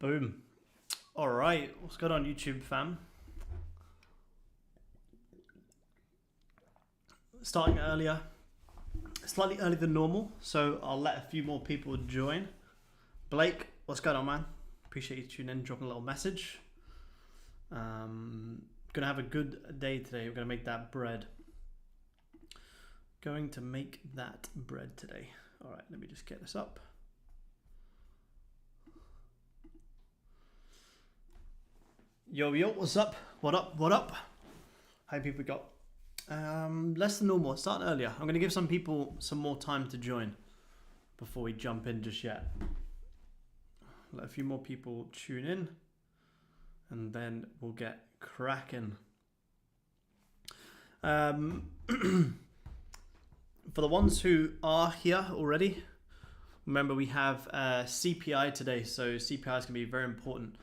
Boom. All right, what's going on YouTube fam? Starting earlier, slightly earlier than normal, so I'll let a few more people join. Blake, what's going on, man? Appreciate you tuning in, dropping a little message. Gonna have a good day today. We're gonna make that bread. Going to make that bread today. All right, let me just get this up. Yo, yo, what's up? What up? What up? How many people we got? Less than normal. Starting earlier. I'm going to give some people some more time to join before we jump in just yet. Let a few more people tune in and then we'll get cracking. For the ones who are here already, remember we have CPI today, so CPI is going to be very important.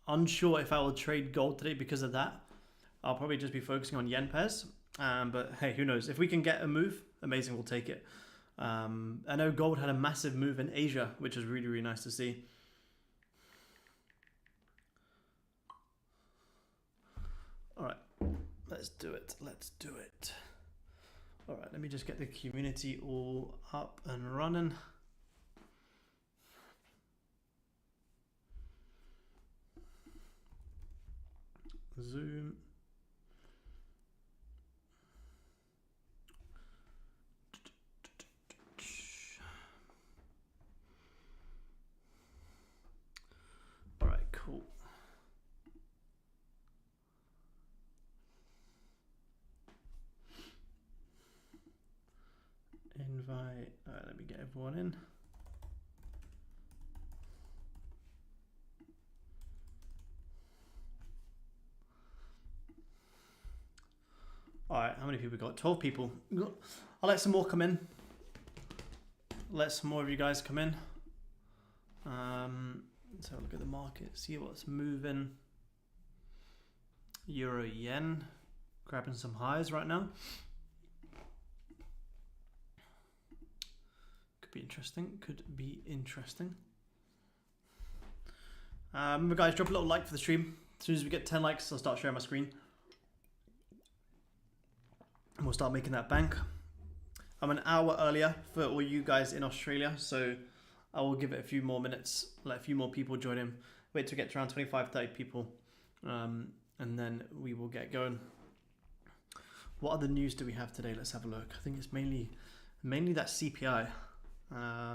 Unsure if I will trade gold today because of that. I'll probably just be focusing on yen pairs, but hey, who knows? If we can get a move, amazing, we'll take it. I know gold had a massive move in Asia, which is really, really nice to see. All right, let's do it. Let's do it. All right, let me just get the community all up and running. Zoom. All right, cool. Invite. All right, let me get everyone in. All right, how many people we got? 12 people. I'll let some more come in. Let some more of you guys come in. Let's have a look at the market, see what's moving. Euro yen, grabbing some highs right now. Could be interesting. Could be interesting. Remember, guys, drop a little like for the stream. As soon as we get 10 likes, I'll start sharing my screen. And we'll start making that bank. I'm an hour earlier for all you guys in Australia, so I will give it a few more minutes, let a few more people join in. Wait till we get to around 25, 30 people, and then we will get going. What other news do we have today? Let's have a look. I think it's mainly that CPI. Yeah,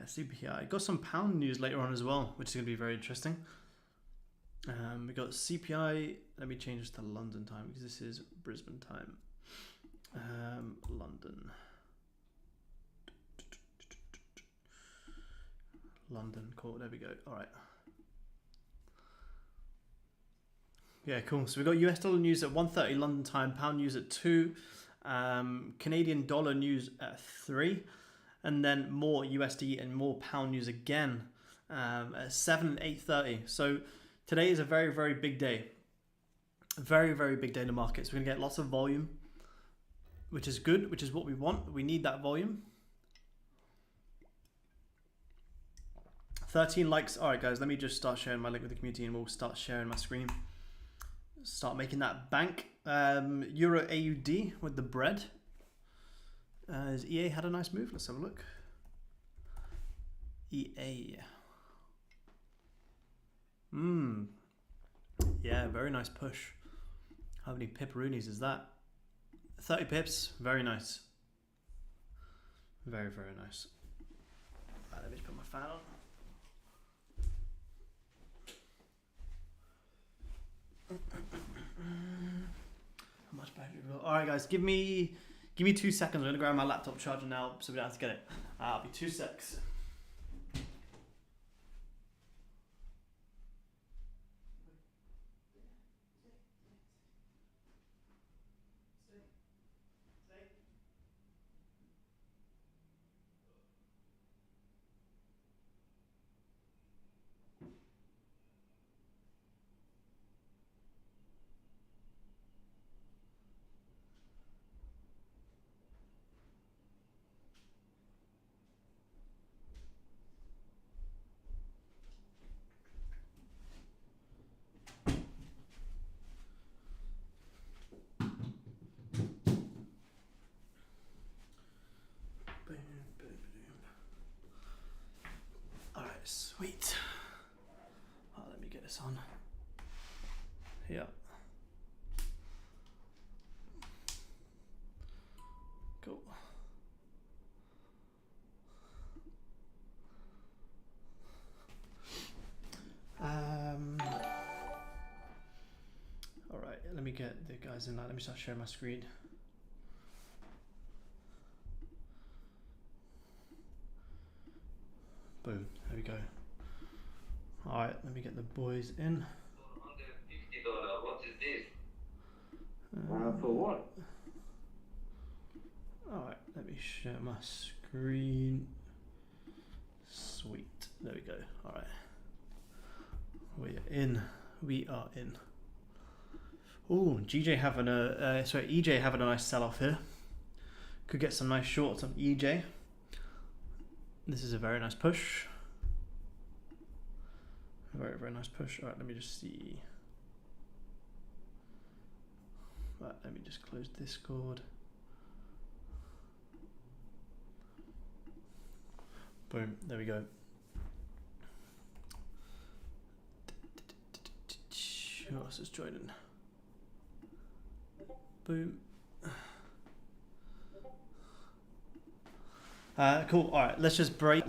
CPI. Got some pound news later on as well, which is going to be very interesting. We got CPI. Let me change this to London time because this is Brisbane time. London, cool. There we go. All right. Yeah, cool. So we got US dollar news at 1:30 London time, pound news at 2, Canadian dollar news at 3, and then more USD and more pound news again at 7 and 8:30. So today is a very, very big day. Very, very big day in the markets. We're going to get lots of volume, which is good, which is what we want. We need that volume. 13 likes. All right, guys, let me just start sharing my link with the community and we'll start sharing my screen. Start making that bank. Euro AUD with the bread. Has EA had a nice move? Let's have a look. EA. Yeah, very nice push. How many pipperoonies is that? 30 pips. Very nice. Very, very nice. Right, let me just put my fan on. How much battery we got? All right, guys, give me 2 seconds. I'm gonna grab my laptop charger now, so we don't have to get it. I'll be 2 secs. this on. Yeah. Cool. All right, let me get the guys in that. Let me start sharing my screen. Boom, there we go. All right, let me get the boys in. $150, what is this? For what? All right, let me share my screen. Sweet, there we go. All right, we're in. We are in. Oh, EJ having a nice sell-off here. Could get some nice shorts on EJ. This is a very nice push. Very, very nice push. All right, let me just see. Right, let me just close Discord. Boom, there we go. Who else is joining? Boom. Cool. All right, let's just break.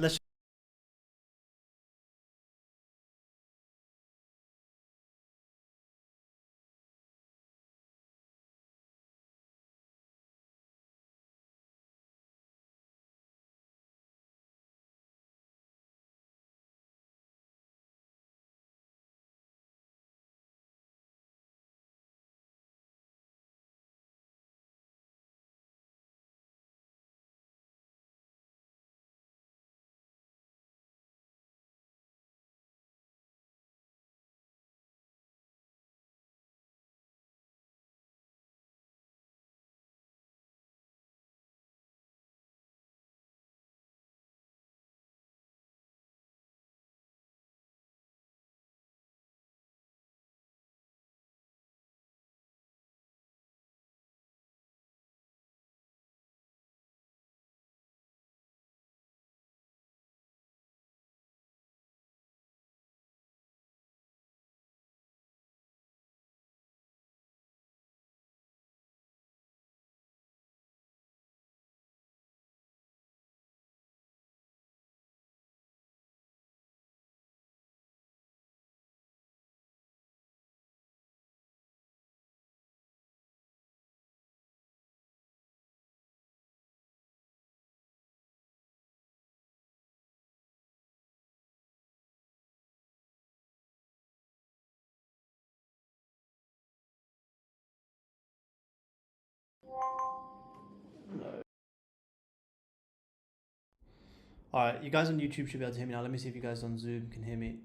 All right, you guys on YouTube should be able to hear me now. Let me see if you guys on Zoom can hear me.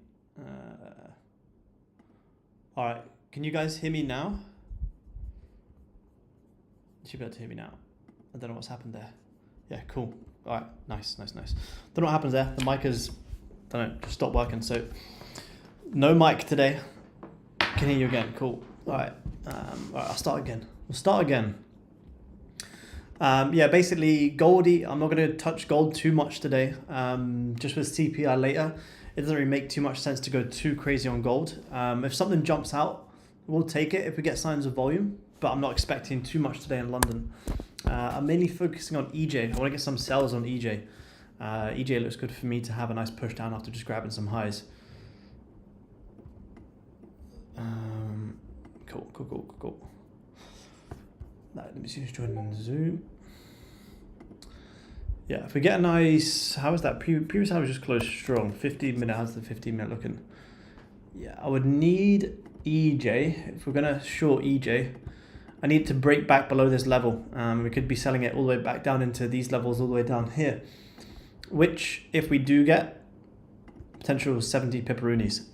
All right, can you guys hear me now? You should be able to hear me now. I don't know what's happened there. Yeah, cool. All right, nice. Don't know what happens there. The mic is, don't know, just stopped working. So no mic today. Can hear you again. Cool. All right. I'll start again. We'll start again. Yeah, basically Goldie, I'm not going to touch gold too much today, just with CPI later. It doesn't really make too much sense to go too crazy on gold. If something jumps out, we'll take it if we get signs of volume, but I'm not expecting too much today in London. I'm mainly focusing on EJ. I want to get some sells on EJ. EJ looks good for me to have a nice push down after just grabbing some highs. Cool. Let me see who's joining in Zoom. Yeah, if we get a nice, how is that? Previous high was just closed strong. 15-minute, how's the 15-minute looking? Yeah, I would need EJ. If we're gonna short EJ, I need to break back below this level. We could be selling it all the way back down into these levels all the way down here, which if we do get, potential 70 pipperoonies.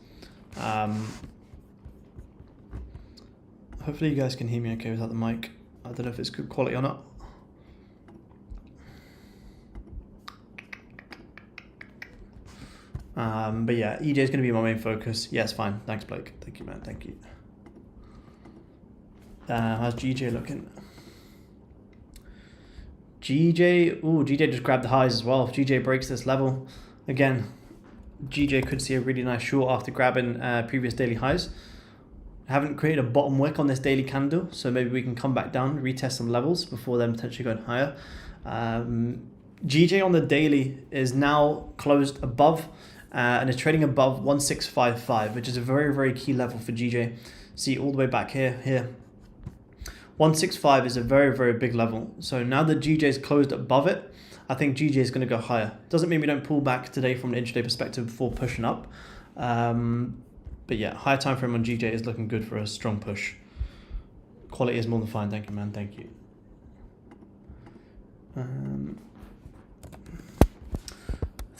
Hopefully you guys can hear me okay without the mic. I don't know if it's good quality or not. But yeah, EJ is going to be my main focus. Yes, fine. Thanks, Blake. Thank you, man. Thank you. How's GJ looking? GJ just grabbed the highs as well. If GJ breaks this level, again, GJ could see a really nice short after grabbing previous daily highs. Haven't created a bottom wick on this daily candle, so maybe we can come back down, retest some levels before then potentially going higher. GJ on the daily is now closed above and is trading above 1655, which is a very, very key level for GJ. See all the way back here. 165 is a very, very big level. So now that GJ is closed above it, I think GJ is going to go higher. Doesn't mean we don't pull back today from an intraday perspective before pushing up. But yeah, higher time frame on GJ is looking good for a strong push. Quality is more than fine. Thank you, man. Thank you.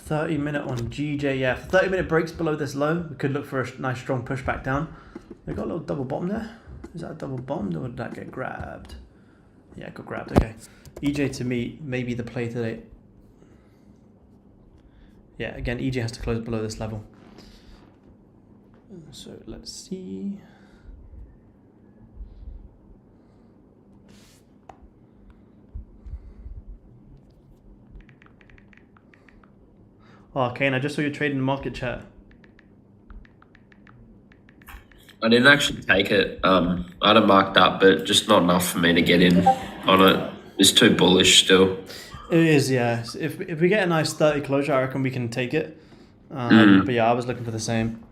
30-minute on GJ. Yeah, 30-minute breaks below this low. We could look for a nice strong push back down. We got a little double bottom there. Is that a double bottom or did that get grabbed? Yeah, it got grabbed. Okay. EJ to me may be the play today. Yeah, again, EJ has to close below this level. So let's see. Oh, Kane, I just saw you trading the market chat. I didn't actually take it. I had it marked up, but just not enough for me to get in on it. It's too bullish still. It is, yeah. If we get a nice 30 closure, I reckon we can take it. But yeah, I was looking for the same.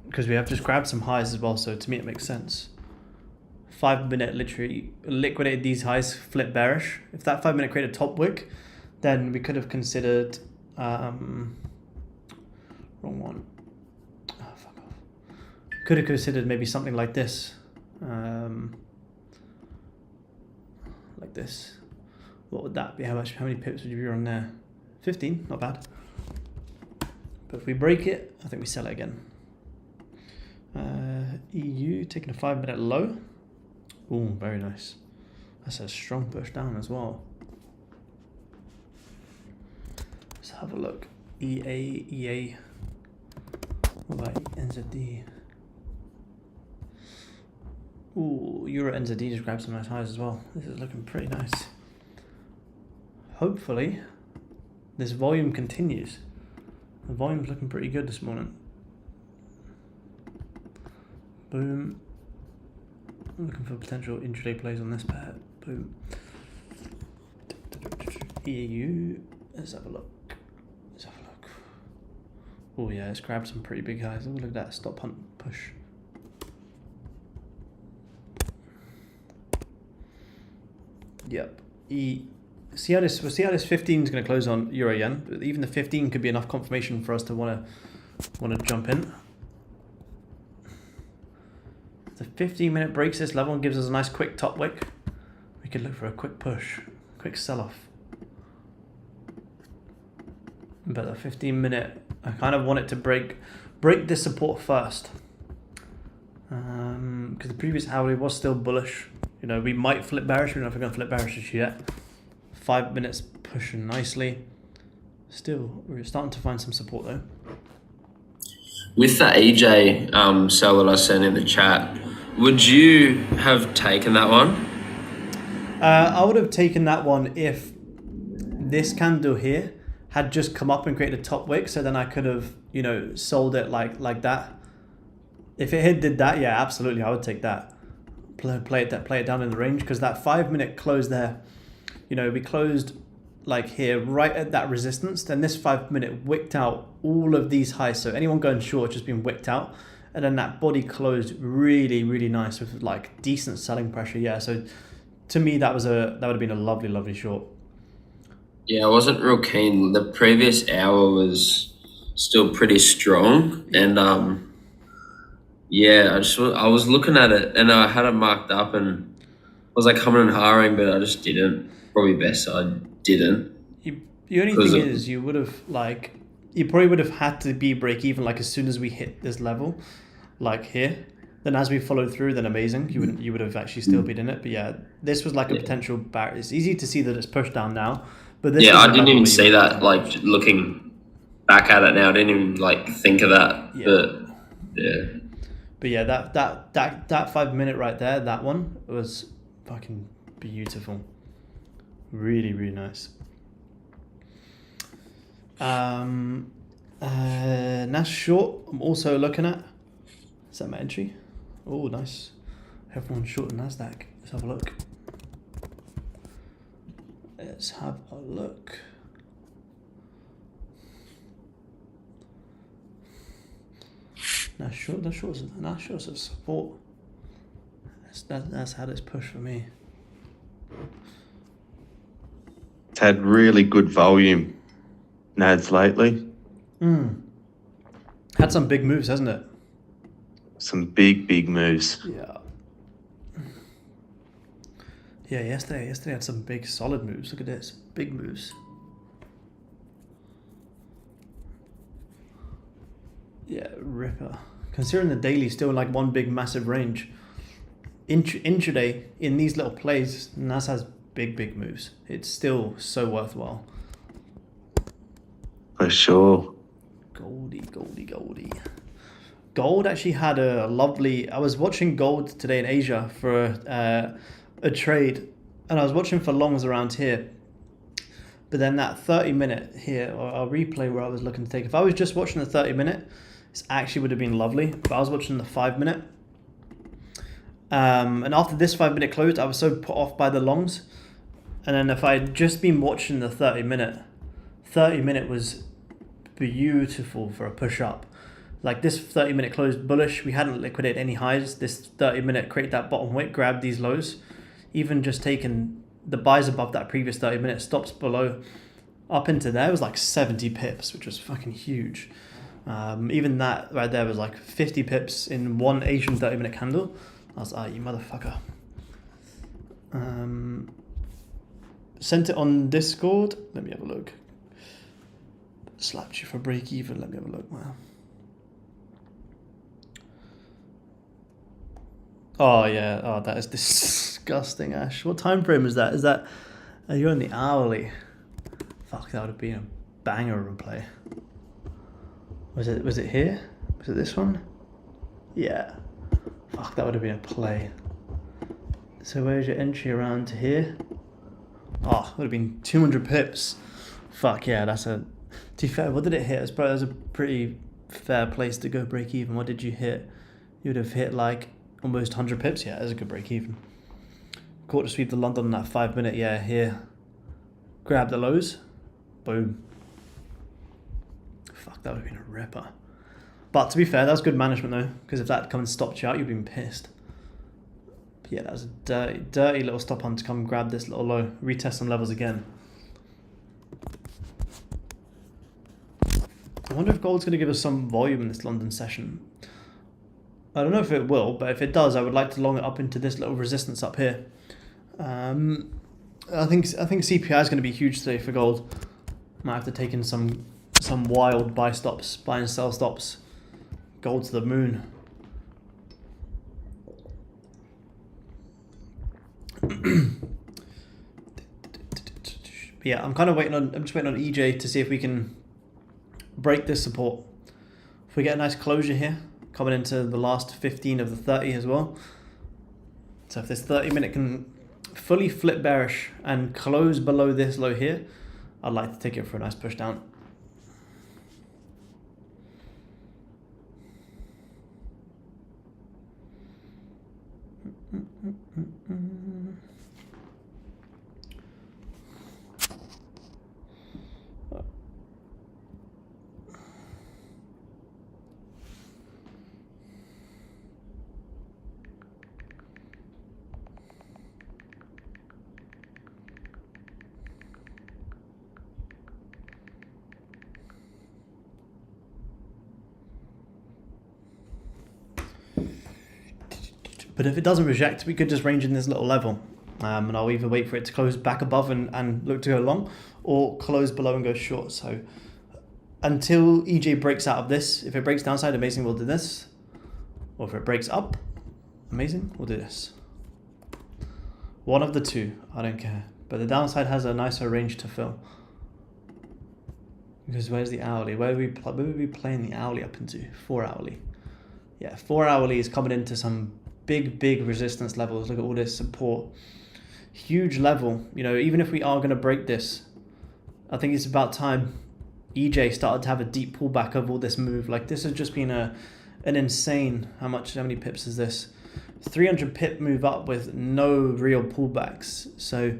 Because we have just grabbed some highs as well, so to me it makes sense. 5-minute literally liquidated these highs, flip bearish. If that 5-minute created a top wick, then we could have considered wrong one. Oh, fuck off. Could have considered maybe something like this. Like this. What would that be? How many pips would you be on there? 15, not bad. But if we break it, I think we sell it again. EU taking a 5-minute low. Oh, very nice. That's a strong push down as well. Let's have a look. EA. What about NZD? Ooh, Euro NZD just grabbed some nice highs as well. This is looking pretty nice. Hopefully, this volume continues. The volume's looking pretty good this morning. Boom. I'm looking for potential intraday plays on this pair. Boom. EU. Let's have a look. Oh yeah, it's grabbed some pretty big highs. Oh, look at that stop hunt push. Yep. See how this 15 is going to close on Euro Yen. Even the 15 could be enough confirmation for us to want to jump in. The 15-minute breaks this level and gives us a nice quick top wick. We could look for a quick push, quick sell-off. But the 15-minute, I kind of want it to break this support first. Because the previous hourly was still bullish. You know, we might flip bearish. We don't know if we're going to flip bearish just yet. 5 minutes pushing nicely. Still, we're starting to find some support though. With the EJ sell that I sent in the chat, would you have taken that one? I would have taken that one if this candle here had just come up and created a top wick, so then I could have, you know, sold it like that. If it did that, yeah, absolutely, I would take that. Play it down in the range, because that 5-minute close there, you know, we closed like here right at that resistance. Then this 5-minute wicked out all of these highs. So anyone going short just been wicked out, and then that body closed really, really nice with like decent selling pressure. Yeah, so to me that would have been a lovely short. Yeah, I wasn't real keen. The previous hour was still pretty strong, and yeah, I was looking at it and I had it marked up and I was like humming and hawing, but I just didn't. Probably best I didn't. The only thing is you probably would have had to be break even like as soon as we hit this level, like here. Then as we followed through, then amazing. You would have actually still been in it. But yeah, this was like a potential barrier. It's easy to see that it's pushed down now. But this I didn't even see that. Like looking back at it now, I didn't even like think of that. Yeah. But yeah. But yeah, that 5-minute right there, that one was fucking beautiful. Really, really nice. Nas short, I'm also looking at. Is that my entry? Oh, nice. Everyone's short in NASDAQ. Let's have a look. Let's have a look. Nas short's a support. That's how this push for me. It's had really good volume, NADS lately. Had some big moves, hasn't it? Some big moves. Yeah. Yeah, yesterday had some big solid moves. Look at this. Big moves. Yeah, ripper. Considering the daily still like one big massive range. Intraday in these little plays, NAS has big moves. It's still so worthwhile. For sure. Goldie. Gold actually had a lovely... I was watching gold today in Asia for a trade, and I was watching for longs around here. But then that 30-minute here, I'll replay where I was looking to take. If I was just watching the 30-minute, this actually would have been lovely. But I was watching the 5-minute. And after this 5-minute closed, I was so put off by the longs. And then if I had just been watching the 30-minute was beautiful for a push up. Like this 30-minute closed bullish, we hadn't liquidated any highs. This 30-minute create that bottom wick, grab these lows. Even just taking the buys above that previous 30-minute, stops below, up into there was like 70 pips, which was fucking huge. Even that right there was like 50 pips in one Asian 30-minute candle. I was like, you motherfucker. Sent it on Discord. Let me have a look. Slapped you for break even. Let me have a look. Wow. Oh yeah. Oh, that is disgusting, Ash. What time frame is that? Is that? Are you on the hourly? Fuck, that would have been a banger of a play. Was it here? Was it this one? Yeah. Fuck, that would have been a play. So where's your entry around here? Oh, it would have been 200 pips. Fuck yeah, that's a... To be fair, what did it hit? That was a pretty fair place to go break even. What did you hit? You would have hit like almost 100 pips. Yeah, that's a good break even. Caught to sweep the London on that 5-minute. Yeah, here. Grab the lows. Boom. Fuck, that would have been a ripper. But to be fair, that was good management though, because if that had come and stopped you out, you'd been pissed. But yeah, that was a dirty little stop on to come grab this little low, retest some levels again. I wonder if gold's going to give us some volume in this London session. I don't know if it will, but if it does, I would like to long it up into this little resistance up here. I think CPI is going to be huge today for gold. Might have to take in some wild buy and sell stops. Gold to the moon. Yeah, I'm just waiting on EJ to see if we can break this support. If we get a nice closure here, coming into the last 15 of the 30 as well. So if this 30-minute can fully flip bearish and close below this low here, I'd like to take it for a nice push down. But if it doesn't reject, we could just range in this little level. And I'll either wait for it to close back above and look to go long, or close below and go short. So until EJ breaks out of this, if it breaks downside, amazing, we'll do this. Or if it breaks up, amazing, we'll do this. One of the two, I don't care. But the downside has a nicer range to fill. Because where's the hourly? Where would we playing the hourly up into? 4 hourly. Yeah, 4 hourly is coming into some big resistance levels. Look at all this support. Huge level. You know, even if we are going to break this, I think it's about time EJ started to have a deep pullback of all this move. Like this has just been an insane, how many pips is this? 300 pip move up with no real pullbacks. So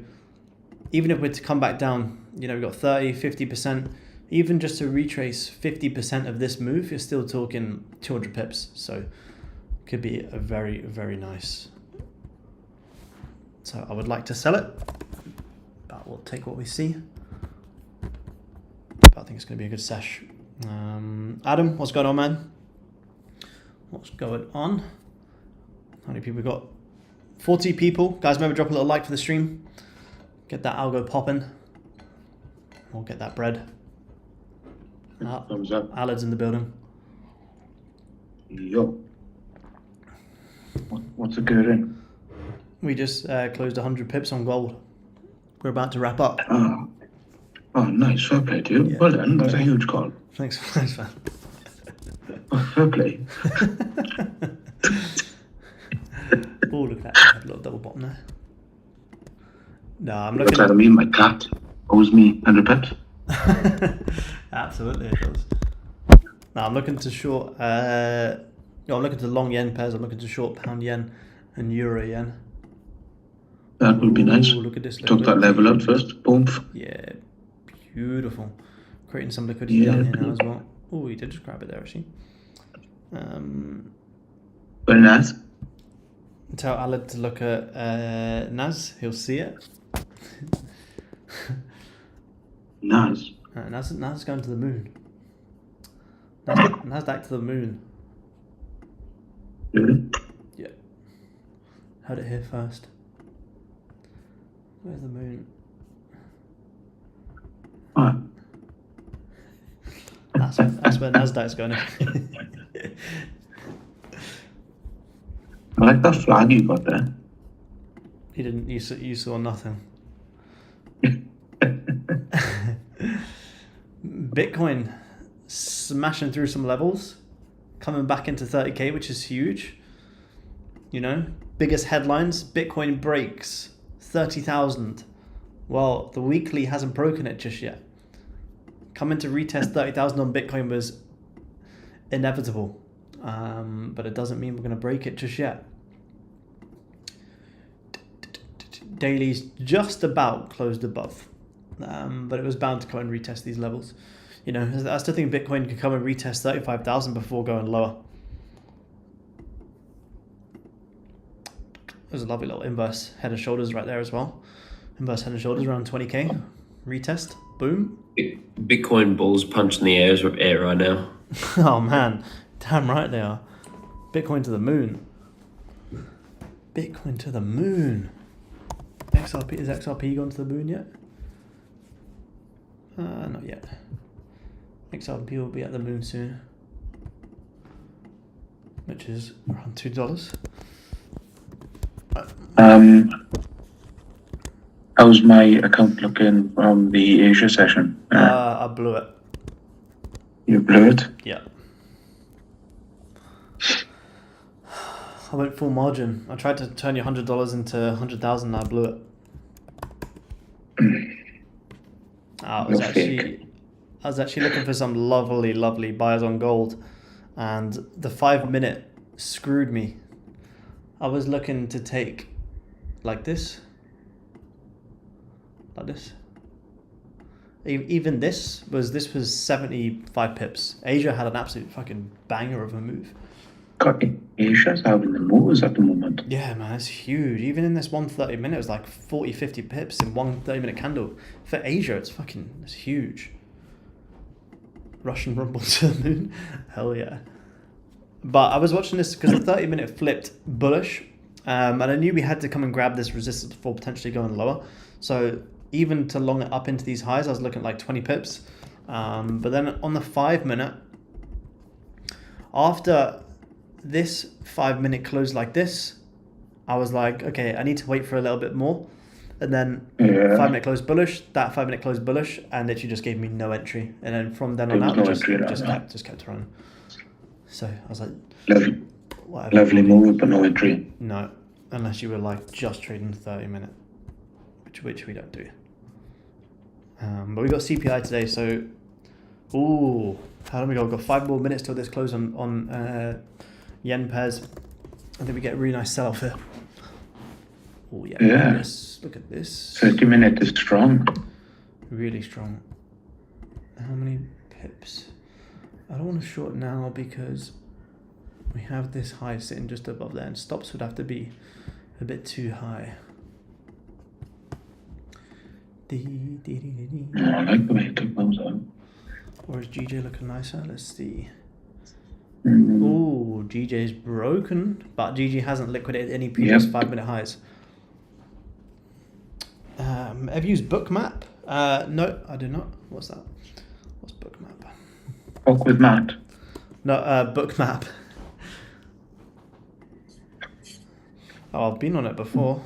even if we're to come back down, we've got 30, 50%, even just to retrace 50% of this move, you're still talking 200 pips. So could be a very, very nice. So I would like to sell it, but we'll take what we see. But I think it's going to be a good sesh. Adam, what's going on, man? What's going on? How many people we got? 40 people. Guys, remember, drop a little like for the stream. Get that algo popping. We'll get that bread. Thumbs up. Alad's in the building. Yo. What's a good in? We just closed 100 pips on gold. We're about to wrap up. Oh, nice. Fair play to you. Yeah. Well done. That's a huge call. Thanks, man. Oh, fair play. Oh, look at that. I had a little double bottom there. No, I'm looking Looks like me and my cat owes me 100 pips. Absolutely, it does. Now I'm looking to short. I'm looking to long yen pairs. I'm looking to short pound yen and euro yen. That would be nice. Look at this. Took that level out first. Boom. Yeah, beautiful. Creating some liquidity down here now as well. Oh, he did just grab it there actually. Very nice. Tell Alad to look at Naz. He'll see it. Nice. Naz is going to the moon. NASDAQ to the moon. Really? Yeah. Heard it here first. Where's the moon? Ah. That's where NASDAQ's going. I like that flag you got there. You didn't. You saw nothing. Bitcoin smashing through some levels, coming back into 30k, which is huge. Biggest headlines: Bitcoin breaks 30,000. Well, the weekly hasn't broken it just yet. Coming to retest 30,000 on Bitcoin was inevitable, but it doesn't mean we're going to break it just yet. Daily's just about closed above, but it was bound to come and retest these levels. I still think Bitcoin could come and retest 35,000 before going lower. There's a lovely little inverse head and shoulders right there as well. Inverse head and shoulders around 20k. Retest. Boom. Bitcoin bulls punching the air right now. Oh man, damn right they are. Bitcoin to the moon. Bitcoin to the moon. XRP, is XRP gone to the moon yet? Not yet. XRP will be at the moon soon, which is around $2. How's my account looking from the Asia session? I blew it. You blew it? Yeah. I went full margin. I tried to turn your $100 into 100,000 and I blew it. I was actually looking for some lovely buyers on gold, and the 5 minute screwed me. I was looking to take like this. Even this was 75 pips. Asia had an absolute fucking banger of a move. God, Asia's having the moves at the moment. Yeah, man, it's huge. Even in this 130 minute, it was like 40, 50 pips in one 30-minute candle. For Asia, it's huge. Russian rumble to the moon. Hell yeah. But I was watching this because the 30-minute flipped bullish. And I knew we had to come and grab this resistance before potentially going lower. So even to long it up into these highs, I was looking at like 20 pips. But then on the 5 minute, after this 5 minute close like this, I was like, okay, I need to wait for a little bit more. And then 5 minute close bullish, that 5 minute close bullish, and literally just gave me no entry. And then from then on out, just kept running. So I was like, lovely move, but no entry. No, unless you were like just trading 30 minute, which we don't do. But we got CPI today, so Ooh, how long we got? We've got 5 more minutes till this close on yen pairs. I think we get a really nice sell off here. Oh yeah, Yeah. Look at this. 30-minute is strong. Really strong. How many pips? I don't want to short now because we have this high sitting just above there, and stops would have to be a bit too high. I like the way it took those out. Or is GJ looking nicer? Let's see. Mm. Ooh, GJ's broken, but GG hasn't liquidated any previous 5-minute highs. I've used Bookmap. No, I do not. What's that? What's Bookmap? Talk with Matt. No, Bookmap. Oh, I've been on it before.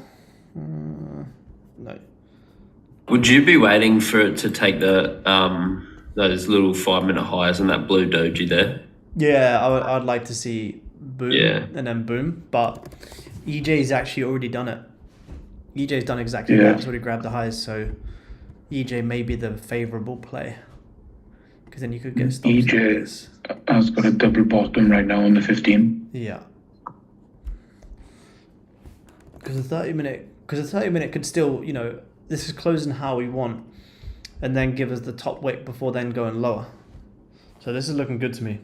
No. Would you be waiting for it to take the those little 5-minute highs and that blue doji there? Yeah, I'd like to see boom and then boom, but EJ's actually already done it. EJ's done exactly that. It's already grabbed the highs, so EJ may be the favourable play. Because then you could get stops like this. Has got a double bottom right now on the 15. Yeah. Because the 30-minute could still, you know, this is closing how we want, and then give us the top wick before then going lower. So this is looking good to me.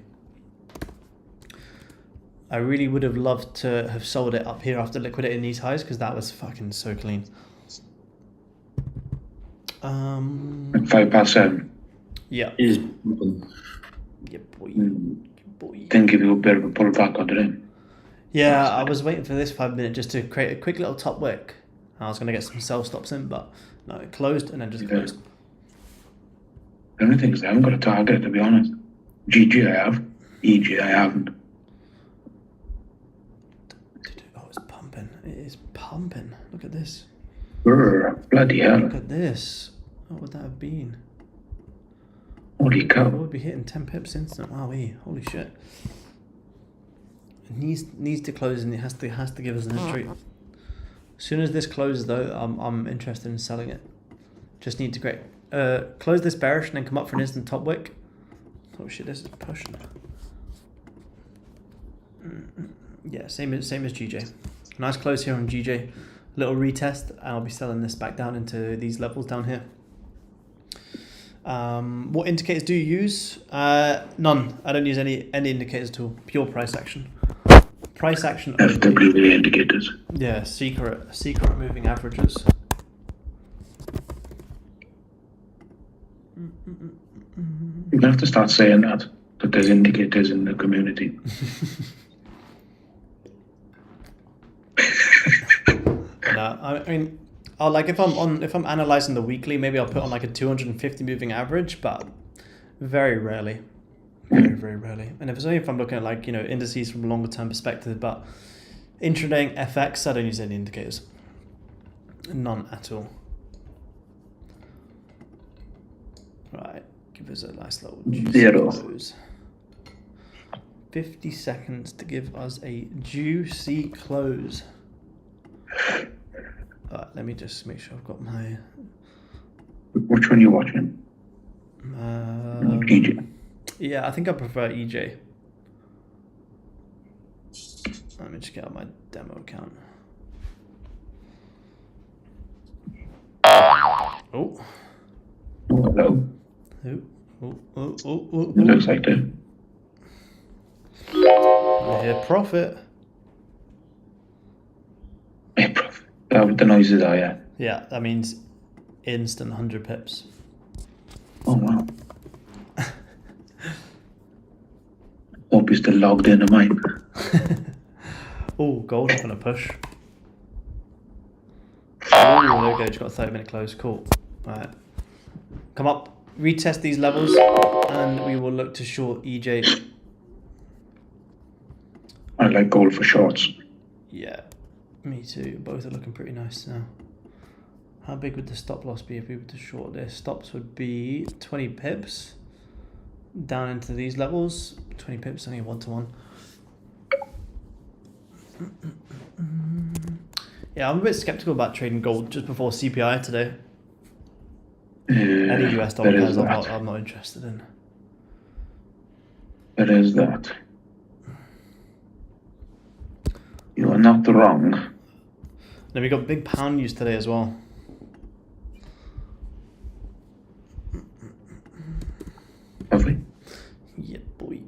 I really would have loved to have sold it up here after liquidating these highs, because that was fucking so clean. 7. Yeah. Is Yeah, boy. Boy. Then give you a bit of a pullback on it. Yeah, I was waiting for this 5-minute just to create a quick little top wick. I was going to get some sell stops in, but no, it closed and then just closed. The only thing is I haven't got a target, to be honest. GG I have. EG I haven't. Oh, it's pumping. It is pumping. Look at this. Bloody hell. Look at this. What would that have been? Holy It cow. would be hitting 10 pips instant. Wowee. Holy shit. It needs to close, and it has to give us an entry. As soon as this closes, though, I'm interested in selling it. Just need to close this bearish and then come up for an instant top wick. Oh shit, this is pushing. Yeah, same as GJ. Nice close here on GJ. Little retest, and I'll be selling this back down into these levels down here. What indicators do you use? None. I don't use any indicators at all. Pure price action. Price action only. FWA indicators. Yeah, secret moving averages. You're going to have to start saying that there's indicators in the community. No, I mean, I'll like if I'm analyzing the weekly, maybe I'll put on like a 250 moving average, but very rarely. Very rarely. And if I'm looking at like, you know, indices from a longer term perspective, but intradaying FX, I don't use any indicators. None at all. Right, give us a nice little juicy 0. close. 50 seconds to give us a juicy close. Alright, let me just make sure I've got my Which one are you watching? EG. Yeah, I think I prefer EJ. Let me just get out my demo account. Oh. Oh, hello. Oh. It looks like that. Yeah, profit. The noises are, yeah. Yeah, that means instant 100 pips. Oh, wow. Hope you're still logged in to mine. Oh, gold up on a push. Oh, there we go. Just got a 30-minute close. Cool. Alright. Come up, retest these levels, and we will look to short EJ. I like gold for shorts. Yeah, me too. Both are looking pretty nice now. How big would the stop loss be if we were to short this? Stops would be 20 pips down into these levels. 20 pips, only 1-to-1. Yeah, I'm a bit skeptical about trading gold just before CPI today. Any US dollar pairs I'm not interested in. There is that. You are not wrong. Then we got big pound news today as well. Have we? Yeah, boy.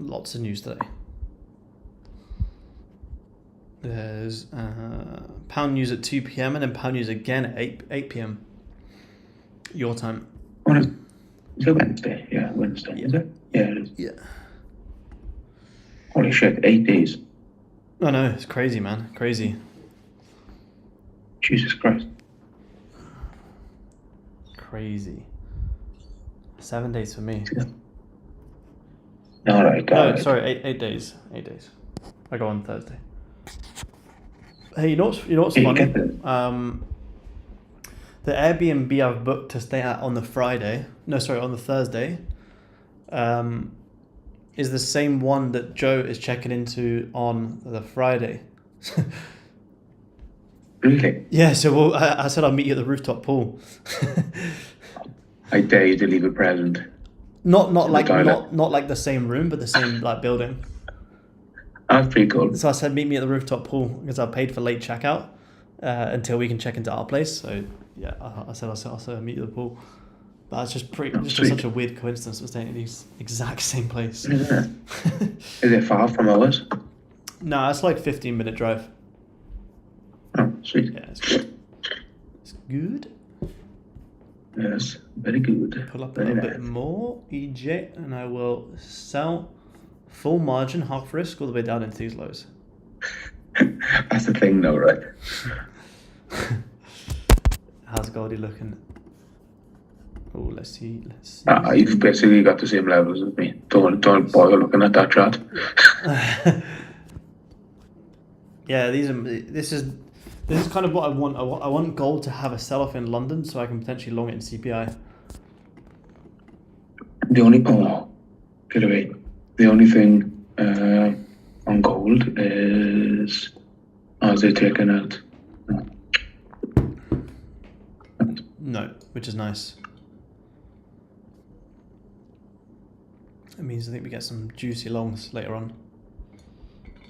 Lots of news today. There's pound news at 2 p.m. and then pound news again at 8 p.m. your time. What is it? Wednesday? Yeah, Wednesday. Yeah. Is it? Yeah, it is. Yeah. Holy shit, 8 days. I know, it's crazy, man. Crazy. Jesus Christ. Crazy. 7 days for me. All right. No, sorry, 8 days. 8 days. I go on Thursday. Hey, you know what's Yeah, you funny? get the- The Airbnb I've booked to stay at on the Friday. No, sorry, on the Thursday. Is the same one that Joe is checking into on the Friday. Really? Yeah, so I said I'll meet you at the rooftop pool. I dare you to leave a present. Not the like toilet. not like the same room, but the same like building. That's pretty cool. So I said meet me at the rooftop pool because I paid for late checkout until we can check into our place. So yeah, I said I'll meet you at the pool. But it's just Sweet. such a weird coincidence we're staying at the exact same place. Yeah. Is it far from ours? No, it's like 15-minute drive. Oh, sweet. Yeah, it's good. It's good. Yes, very good. Pull up a Very little nice. bit more, EJ, and I will sell full margin, half risk, all the way down into these lows. That's the thing, though, right? How's Goldie looking? Oh, let's see. You've basically got the same levels as me. Don't bother looking at that chart. Yeah, this is kind of what I want. I want gold to have a sell-off in London so I can potentially long it in CPI. The only get away. The only thing on gold is they taking out. No, which is nice. It means I think we get some juicy longs later on.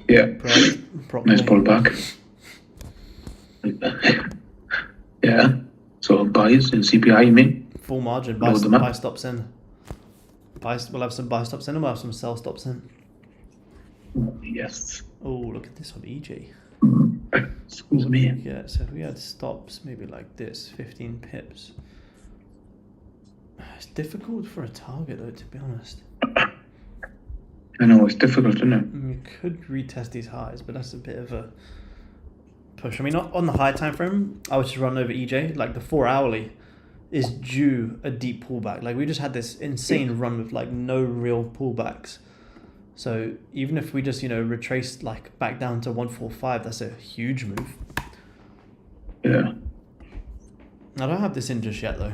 Yeah, Properly. nice pullback. Yeah, so buys in CPI, you mean? Full margin. Load them up. Buy stops in. We'll have some buy stops in and we'll have some sell stops in. Yes. Oh, look at this on EJ. Excuse me. Yeah, so if we had stops maybe like this, 15 pips. It's difficult for a target though, to be honest. I know, it's difficult, isn't it? You could retest these highs, but that's a bit of a push. I mean, not on the high time frame, I would just run over EJ. Like the 4 hourly is due a deep pullback. Like we just had this insane run with like no real pullbacks. So even if we just, retrace like back down to 145, that's a huge move. Yeah. I don't have this in just yet though.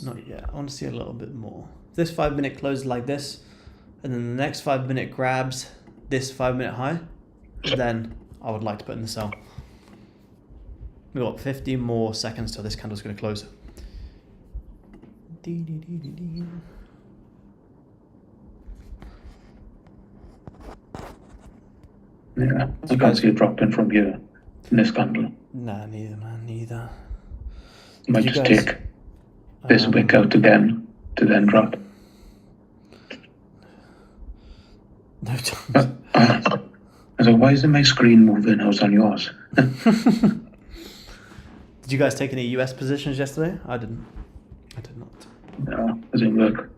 Not yet. I want to see a little bit more. If this 5 minute closes like this, and then the next 5 minute grabs this 5 minute high, then I would like to put in the sell. We've got 50 more seconds till this candle's going to close. Yeah. I can't see it dropping from here in this candle. Nah, neither, man, neither. Might You just guys- take this wick out to then drop. No time. I was like, why isn't my screen moving? I was on yours. Did you guys take any US positions yesterday? I didn't. I did not. No, it didn't work.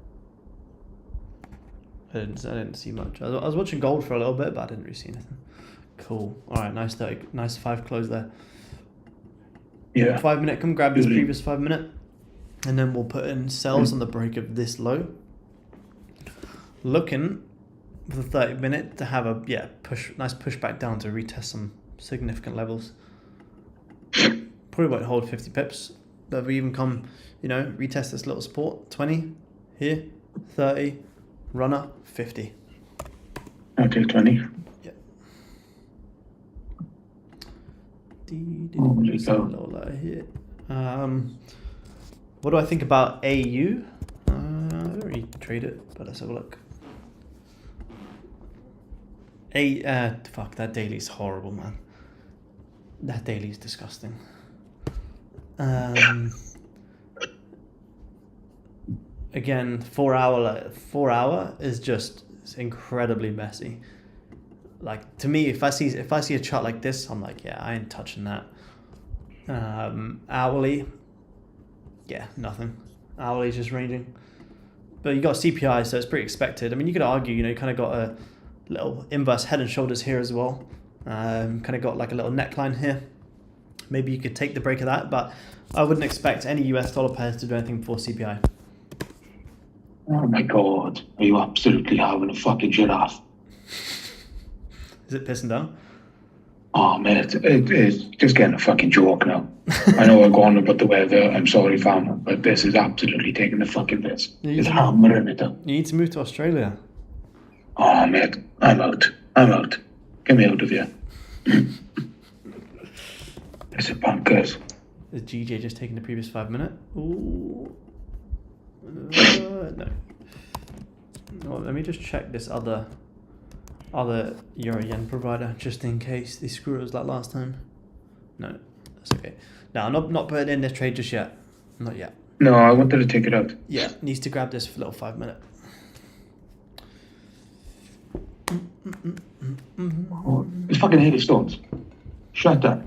I didn't see much. I was watching gold for a little bit, but I didn't really see anything. Cool. All right, nice 5 close there. Yeah. 5 minute. Come grab this Really? previous 5 minute, and then we'll put in sells on the break of this low. Looking for the 30 minute to have a nice push back down to retest some significant levels. Probably won't hold 50 pips, but if we even come, retest this little support, 20 here, 30, runner, 50. I'll take 20. Yeah. There you go. Little letter here. What do I think about AU? I don't really trade it, but let's have a look. Fuck, that daily's horrible, man. That daily's disgusting. Again, 4 hour is just incredibly messy. Like, to me, if I see a chart like this, I'm like, yeah, I ain't touching that. Hourly, yeah, nothing. Hourly's just ranging. But you got CPI, so it's pretty expected. I mean, you could argue, you kind of got a little inverse head and shoulders here as well. Kind of got like a little neckline here. Maybe you could take the break of that, but I wouldn't expect any US dollar pairs to do anything before CPI. Oh my God, are you absolutely having a fucking shit off? Is it pissing down? Oh mate, it's just getting a fucking joke now. I know I'm going about the weather, I'm sorry fam, but this is absolutely taking the fucking piss. It's hammering it down. You need to move to Australia. Oh mate, I'm out. Get me out of here. It's a bunkers. Is GJ just taking the previous 5 minute? Ooh. No. Well, let me just check this other Euro Yen provider just in case they screw us like last time. No, that's okay. No, I'm not putting in this trade just yet. Not yet. No, I wanted to take it out. Yeah, needs to grab this little 5 minute. Oh, it's fucking heavy stones. Shut up.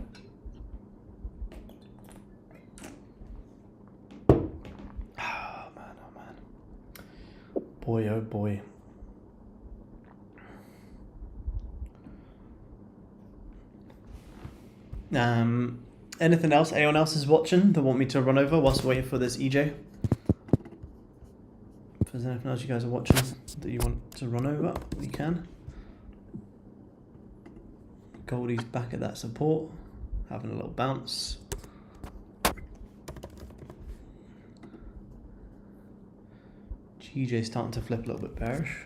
Oh man. Boy, oh boy. Anything else? Anyone else is watching that want me to run over whilst waiting for this EJ? If there's anything else you guys are watching that you want to run over, we can. Goldie's back at that support, having a little bounce. GJ's starting to flip a little bit bearish.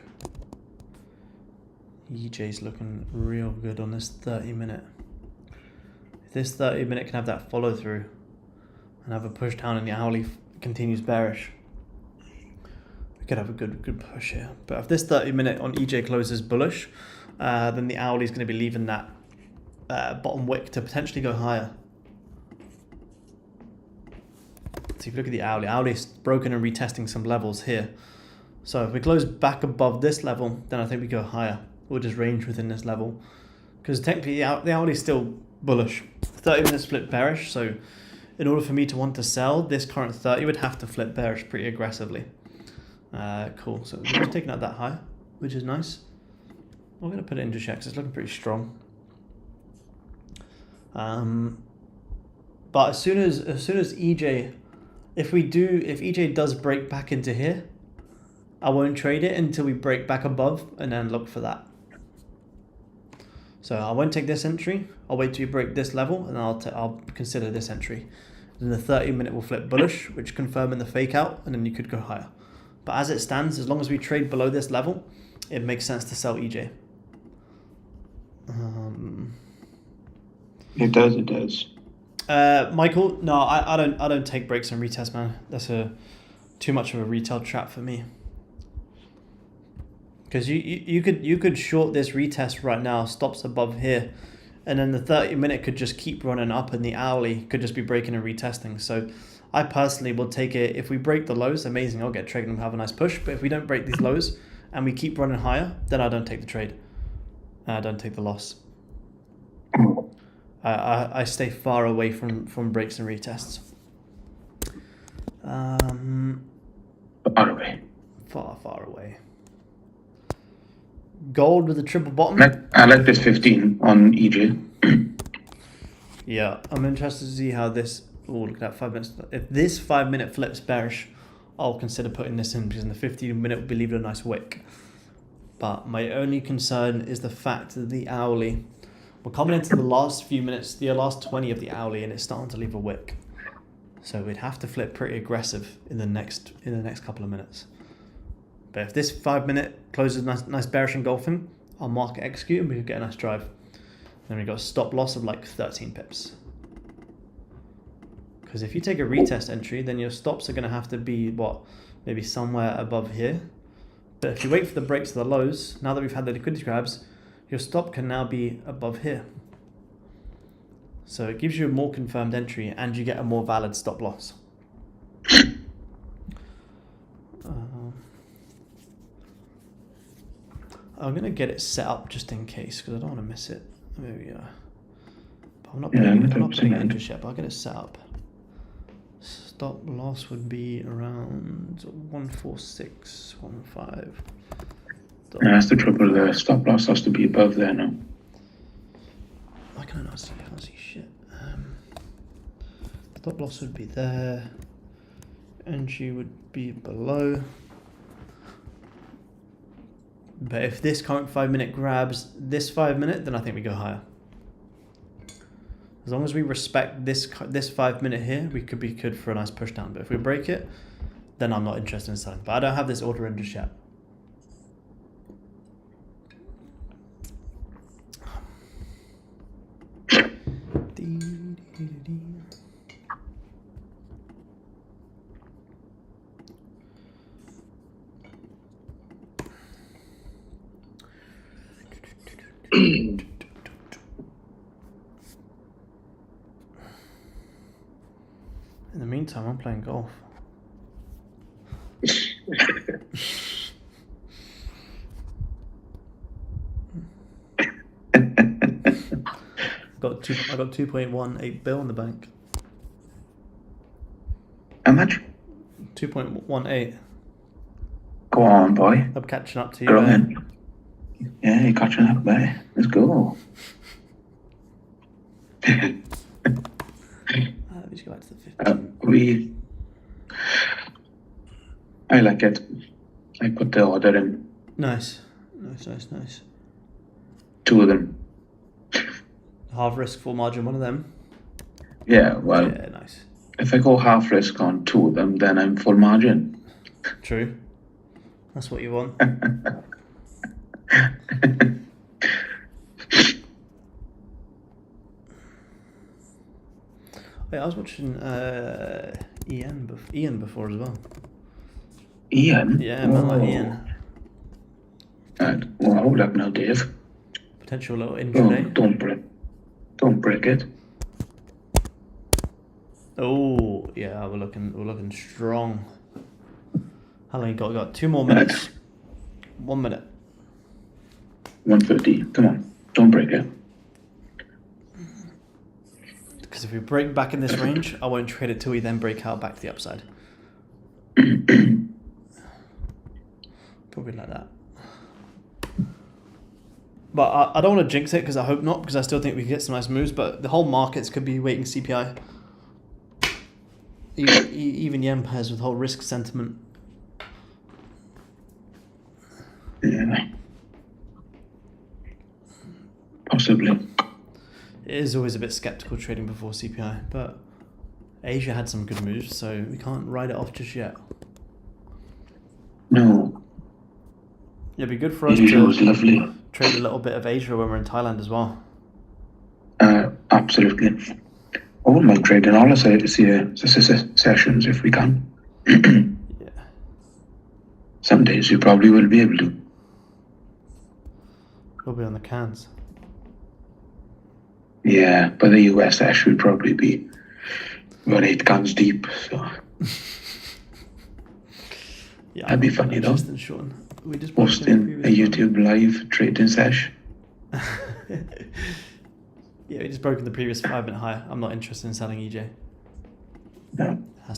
EJ's looking real good on this 30 minute. If this 30 minute can have that follow through and have a push down and the hourly continues bearish, we could have a good push here. But if this 30 minute on EJ closes bullish, then the hourly is going to be leaving that bottom wick to potentially go higher. So if you look at the hourly's broken and retesting some levels here. So if we close back above this level, then I think we go higher. We'll just range within this level. Because technically the hourly's still bullish. 30 minutes flip bearish, so in order for me to want to sell, this current 30 would have to flip bearish pretty aggressively. Cool, so we're just taking out that high, which is nice. I'm going to put it into check, 'cause it's looking pretty strong. But as soon as EJ, if EJ does break back into here, I won't trade it until we break back above and then look for that. So I won't take this entry. I'll wait till we break this level and I'll consider this entry. Then the 30 minute will flip bullish, which confirming the fake out, and then you could go higher. But as it stands, as long as we trade below this level, it makes sense to sell EJ. It does. Michael, no, I don't take breaks and retest, man. That's too much of a retail trap for me. Because you could short this retest right now, stops above here, and then the 30 minute could just keep running up, and the hourly could just be breaking and retesting. So I personally will take it. If we break the lows, amazing, I'll get traded and have a nice push. But if we don't break these lows and we keep running higher, then I don't take the trade. I don't take the loss. I stay far away from breaks and retests. Far away. Far away. Gold with a triple bottom. I like this 15 on EJ. Yeah, I'm interested to see how this. Oh, look at that 5 minutes. If this 5 minute flips bearish, I'll consider putting this in, because in the 15 minute will be leaving a nice wick. But my only concern is the fact that the hourly, we're coming into the last few minutes, the last 20 of the hourly, and it's starting to leave a wick. So we'd have to flip pretty aggressive in the next couple of minutes. But if this 5 minute closes nice bearish engulfing, I'll mark execute and we could get a nice drive. Then we got a stop loss of like 13 pips. Because if you take a retest entry, then your stops are going to have to be, what, maybe somewhere above here. But if you wait for the breaks of the lows, now that we've had the liquidity grabs, your stop can now be above here. So it gives you a more confirmed entry and you get a more valid stop loss. I'm going to get it set up just in case because I don't want to miss it. There we are. But I'm not putting it in just yet, but I'll get it set up. Stop loss would be around 146.15. Yeah, that's the trouble. The stop loss has to be above there now. Why can I not see? I can't see shit. Stop loss would be there. Entry would be below. But if this current 5 minute grabs this 5 minute, then I think we go higher. As long as we respect this 5 minute here, we could be good for a nice push down. But if we break it, then I'm not interested in selling. But I don't have this order in just yet. In the meantime, I'm playing golf. I got 2.18 bill in the bank. How much? 2.18. Go on, boy. I'm catching up to you. Growing. Yeah, you're catching up, boy. Let's go. Let me just go back to the 15. I like it. I put the order in. Nice. 2 of them. Half risk, full margin, one of them. Yeah, well, Yeah, nice. if I go half risk on 2 of them, then I'm full margin. True. That's what you want. Wait, I was watching Ian before as well. Ian? Yeah, man, like Ian. Right. Well, hold up now, Dave. Potential little intraday. Don't break it. Oh, yeah, we're looking strong. How long you got? We got 2 more minutes. 1 minute. 150. Come on, don't break it. Because if we break back in this range, I won't trade it till we then break out back to the upside. Probably like that. But I don't want to jinx it because I hope not, because I still think we can get some nice moves. But the whole markets could be waiting CPI. Even yen pairs with whole risk sentiment. Yeah. Possibly. It is always a bit skeptical trading before CPI, but Asia had some good moves, so we can't write it off just yet. No. It'd be good for us Asia was to lovely. trade a little bit of Asia when we're in Thailand as well. Absolutely. I wouldn't mind trading all the sessions if we can. Yeah. Some days you probably will be able to. We'll be on the cans. Yeah, but the US session would probably be about 8 cans deep, so Yeah, that'd be funny though. Sean. We just Posting a YouTube live trading sesh. Yeah, we just broke in the previous 5 minute high. I'm not interested in selling EJ. No. Has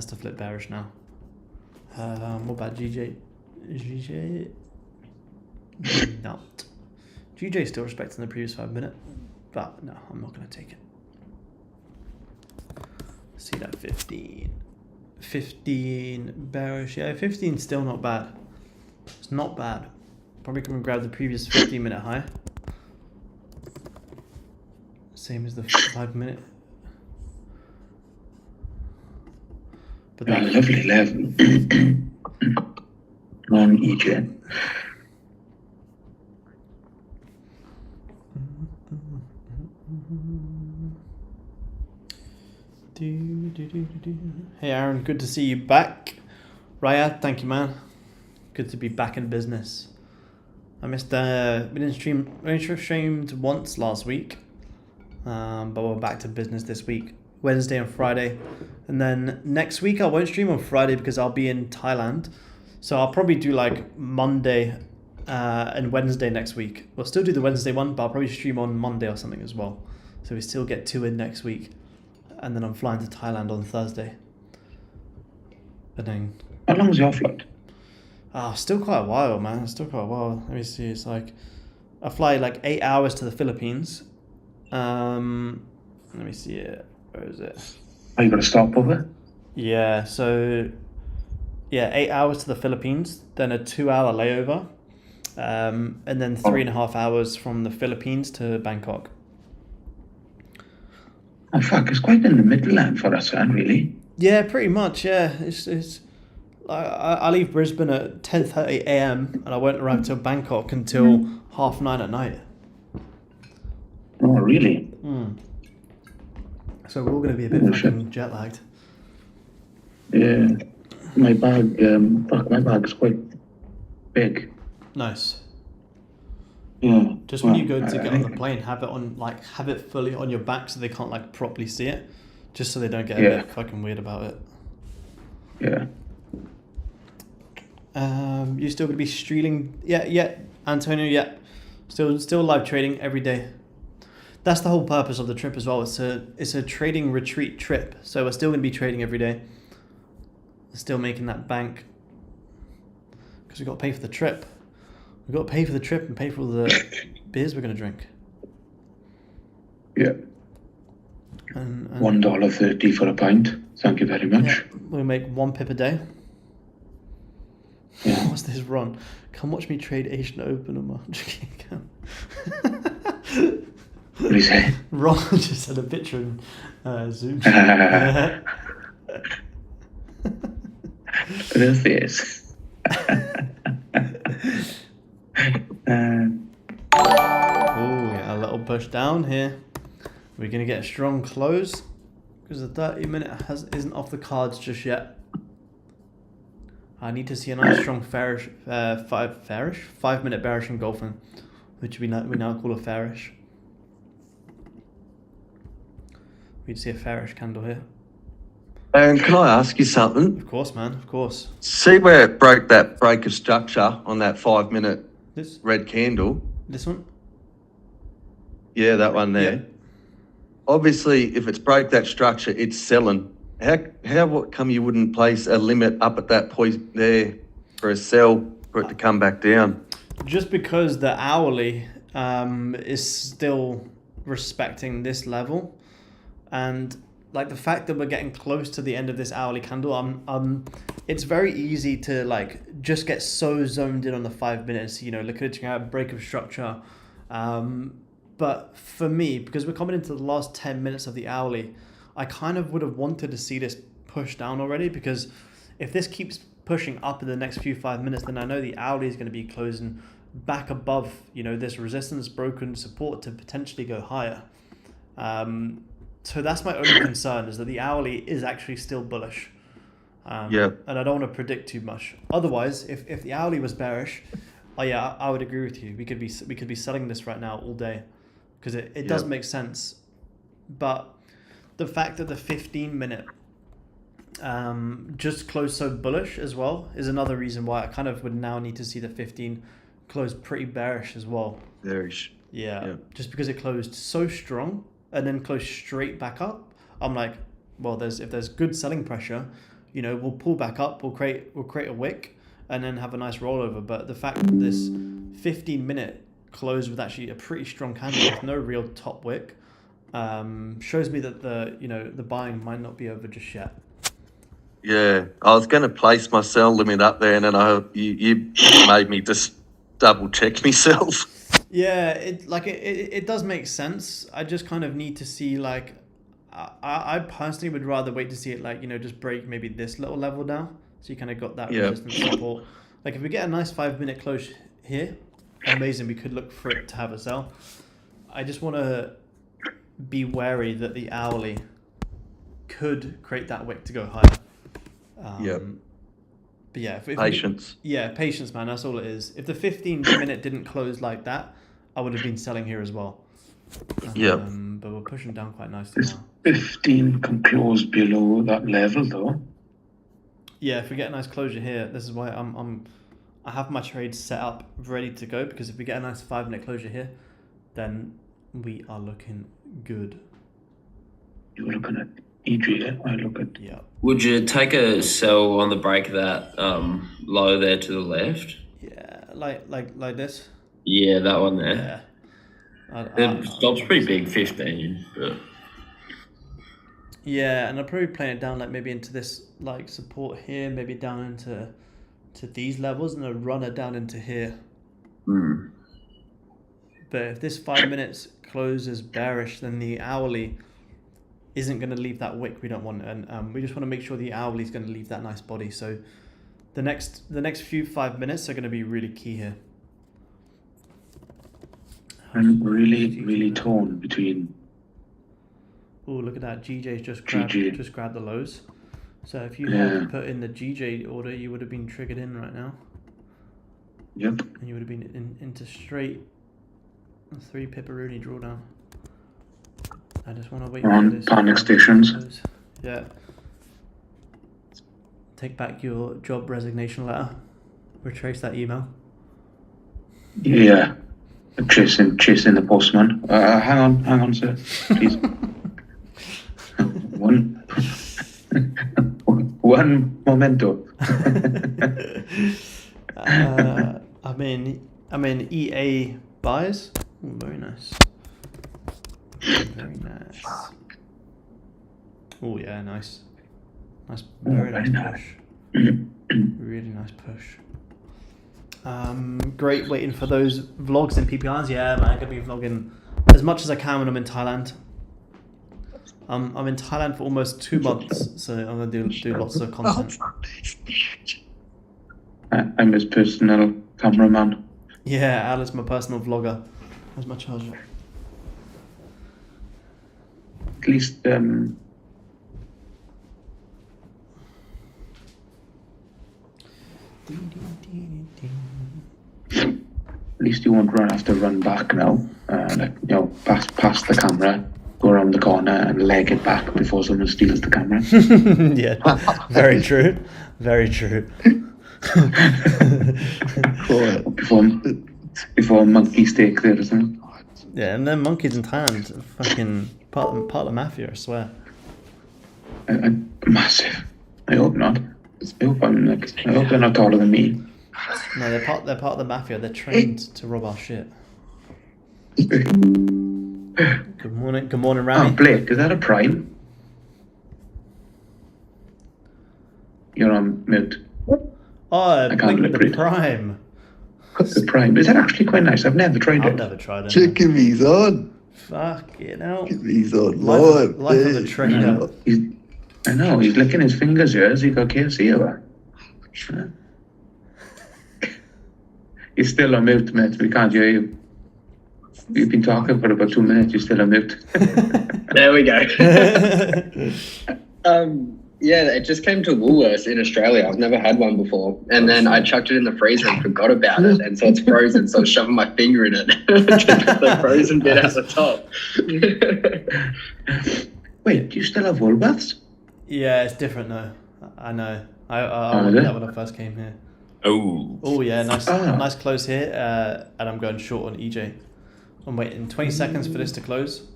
to flip bearish now. What about GJ? GJ? Not. GJ still respecting the previous 5 minute, but no, I'm not going to take it. See that 15. 15 bearish. Yeah, 15 still not bad. It's not bad. Probably can grab the previous 15 minute high. Same as the 5 minute. But A lovely level on EJ. Hey Aaron, good to see you back. Raya, thank you, man. Good to be back in business. I missed we didn't stream. We only streamed once last week, but we're back to business this week, Wednesday and Friday, and then next week I won't stream on Friday because I'll be in Thailand, so I'll probably do like Monday and Wednesday next week. We'll still do the Wednesday one, but I'll probably stream on Monday or something as well, so we still get 2 in next week, and then I'm flying to Thailand on Thursday. And then How long was your flight? still quite a while, man. Still quite a while. Let me see. It's like I fly like 8 hours to the Philippines. Let me see it. Where is it? Are you going to stop over? Yeah. So 8 hours to the Philippines, then a 2-hour layover, and then 3.5 hours from the Philippines to Bangkok. Oh fuck! It's quite in the middle land for us, man. Really? Yeah, pretty much. Yeah, it's. I leave Brisbane at 10:30 a.m. and I won't arrive till Bangkok until 9:30 at night. Oh, really? So we're all going to be a bit fucking jet lagged. Yeah. My bag. My bag is quite big. Nice. Yeah. Just when you go to get on the plane, have it fully on your back so they can't like properly see it, just so they don't get a bit fucking weird about it. Yeah. You're still gonna be streaming? Yeah, Antonio. Yeah, still live trading every day. That's the whole purpose of the trip as well. It's a trading retreat trip, so we're still gonna be trading every day. We're still making that bank because we got to pay for the trip. We got to pay for the trip and pay for all the beers we're gonna drink. Yeah. And $1.30 for a pint. Thank you very much. yeah, we'll make 1 pip a day. Yeah. What's this run? Come watch me trade Asian Open on my account. What do you say? Ron just had a picture in Zoom. Real face. Oh, yeah, a little push down here. We're going to get a strong close because the 30-minute isn't off the cards just yet. I need to see a nice strong 5-minute bearish engulfing, which we now call a fairish. We'd see a fairish candle here. And can I ask you something? Of course, man. Of course. See where it broke that break of structure on that 5-minute This red candle? one. Yeah, that one there. Yeah. Obviously, if it's broke that structure, it's selling. What come you wouldn't place a limit up at that point there for a sell for it to come back down? Just because the hourly is still respecting this level, and like the fact that we're getting close to the end of this hourly candle, it's very easy to like just get so zoned in on the 5 minutes, looking at break of structure. But for me, because we're coming into the last 10 minutes of the hourly, I kind of would have wanted to see this push down already, because if this keeps pushing up in the next few 5 minutes, then I know the hourly is going to be closing back above, this resistance broken support to potentially go higher. So that's my only concern, is that the hourly is actually still bullish. And I don't want to predict too much. Otherwise, if the hourly was bearish, I would agree with you. We could be selling this right now all day, because it does make sense. But the fact that the 15-minute just closed so bullish as well is another reason why I kind of would now need to see the 15 close pretty bearish as well. Bearish. Yeah, just because it closed so strong and then closed straight back up, I'm like, well, if there's good selling pressure, we'll pull back up, we'll create a wick, and then have a nice rollover. But the fact that this 15-minute closed with actually a pretty strong candle with no real top wick shows me that the buying might not be over just yet. Yeah, I was going to place my sell limit up there, and then you made me just double check myself. Yeah, it does make sense. I just kind of need to see, like, I personally would rather wait to see it, like, just break maybe this little level down, so you kind of got that resistance support. Like, if we get a nice 5-minute close here, amazing, we could look for it to have a sell. I just want to be wary that the hourly could create that wick to go higher. But yeah, if Patience. yeah, patience, man. That's all it is. If the 15-minute didn't close like that, I would have been selling here as well. Yep. But we're pushing down quite nicely This now. 15 can close below that level though. Yeah, if we get a nice closure here, this is why I have my trades set up ready to go, because if we get a nice 5-minute closure here, then we are looking good. You're looking at EJ, I look at Yeah. Would you take a sell on the break of that low there to the left? Yeah, like this. Yeah, that one there. Yeah. The stop's pretty big, 15. But Yeah, and I'll probably play it down like maybe into this like support here, maybe down into these levels, and a runner down into here. But if this 5 minutes closes bearish, then the hourly isn't going to leave that wick we don't want, and we just want to make sure the hourly is going to leave that nice body. So the next few 5 minutes are going to be really key here. I'm really torn between. Oh, look at that! GJ's just grabbed the lows. So if you had put in the GJ order, you would have been triggered in right now. Yep. And you would have been into straight 3 pipperoni drawdown. I just want to wait for this. Panic stations. Yeah. Take back your job resignation letter. Retrace that email. Yeah. Chasing the postman. Hang on, sir. Please. One momento. I'm in EA buys. Ooh, very nice. Very nice. Oh yeah, nice. Very nice push. Really nice push. Great waiting for those vlogs and PPRs. Yeah, man, I'm gonna be vlogging as much as I can when I'm in Thailand. I'm in Thailand for almost 2 months, so I'm gonna do lots of content. I'm his personal cameraman. Yeah, Alice, my personal vlogger. Where's my charger? At least you won't have to run back now. Past the camera, go around the corner and leg it back before someone steals the camera. Yeah, very true. Very true. Before monkeys take there, isn't it? Yeah, and then monkeys in Thailand, fucking part of the mafia, I swear. Massive. I hope not. I hope they're not taller than me. No, they're part of the mafia. They're trained to rob our shit. Good morning, Rami. Oh, Blake, is that a prime? You're on mute. Oh, I can't Blink with the read. Prime. The prime. Is that actually quite nice? I've never tried I've it. never tried it. Chicken me's on. Fuck, you know. Chicken me's on. Life of the Live. trader. I know, he's licking his fingers here. Has he got KFC over? He's still on mute, mate. We can't hear you. You've been talking for about 2 minutes. You're still on mute. There we go. Yeah, it just came to Woolworths in Australia. I've never had one before. And then I chucked it in the freezer and forgot about it. And so it's frozen. So I was shoving my finger in it. Just the frozen bit at the top. Wait, do you still have Woolworths? Yeah, it's different though. I know. I wanted that when I first came here. Oh yeah, nice close here. And I'm going short on EJ. I'm waiting 20 seconds for this to close.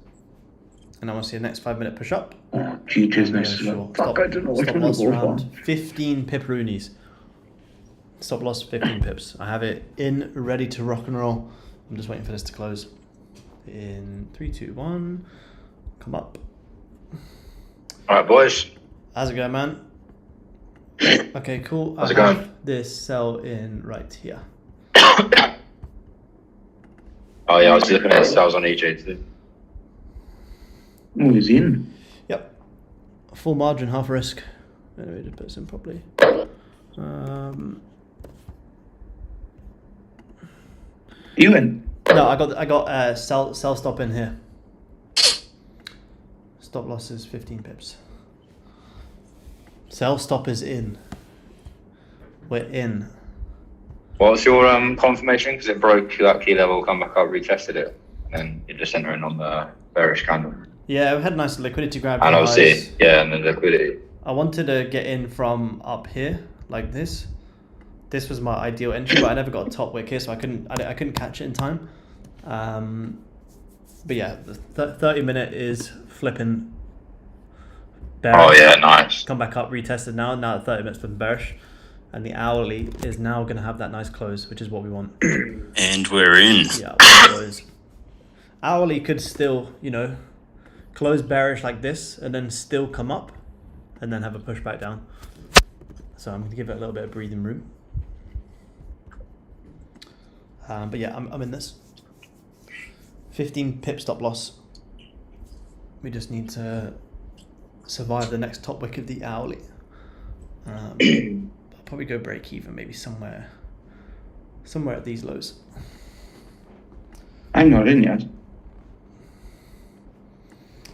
And I want to see the next 5 minute push up. Oh, GG's nice. Fuck, I don't know which Stop one to loss go around for. 15 pipperoonies. Stop loss 15 pips. I have it in, ready to rock and roll. I'm just waiting for this to close. In 3, 2, 1. Come up. All right, boys. How's it going, man? Okay, cool. How's I it going? have this sell in right here. Oh yeah, I was looking at sales on EJ too. Oh, he's in. Yep. Full margin, half risk. Let me just put this in properly. You in? No, I got sell stop in here. Stop loss is 15 pips. Sell stop is in. We're in. What's your confirmation? Because it broke that key level, come back up, retested it, and then you're just entering on the bearish candle. Yeah, we had nice liquidity grab. And obviously, yeah, and then liquidity. I wanted to get in from up here like this. This was my ideal entry, but I never got a top wick here, so I couldn't catch it in time. But yeah, the 30-minute is flipping bearish. Oh yeah, nice. Come back up, retested now. Now the 30 minutes flipping bearish, and the hourly is now going to have that nice close, which is what we want. And we're in. Yeah, boys. Hourly could still, you know, close bearish like this, and then still come up, and then have a push back down. So I'm going to give it a little bit of breathing room. But yeah, I'm in this. 15 pip stop loss. We just need to survive the next top wick of the hourly. I'll probably go break even, maybe somewhere at these lows. I'm not in yet.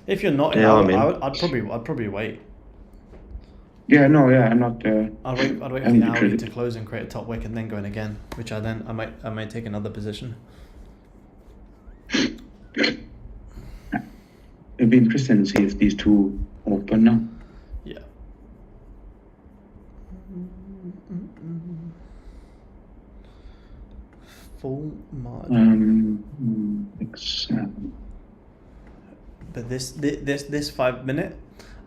If you're not in, Yeah, I'd probably wait. Yeah, no, yeah, I'm not. I'd wait for the hourly to close and create a top wick and then go in again, which I might take another position. It'd be interesting to see if these two open now. Yeah. Full margin. But this 5 minute,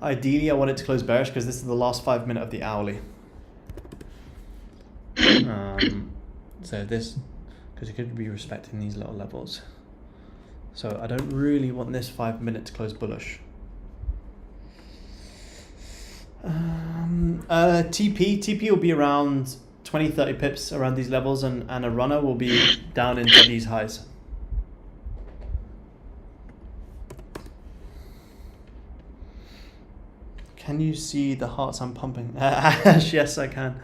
ideally I want it to close bearish because this is the last 5 minute of the hourly. So this, because it could be respecting these little levels. So I don't really want this 5 minute to close bullish. TP will be around 20-30 pips around these levels, and a runner will be down into these highs. Can you see the hearts I'm pumping? Yes, I can.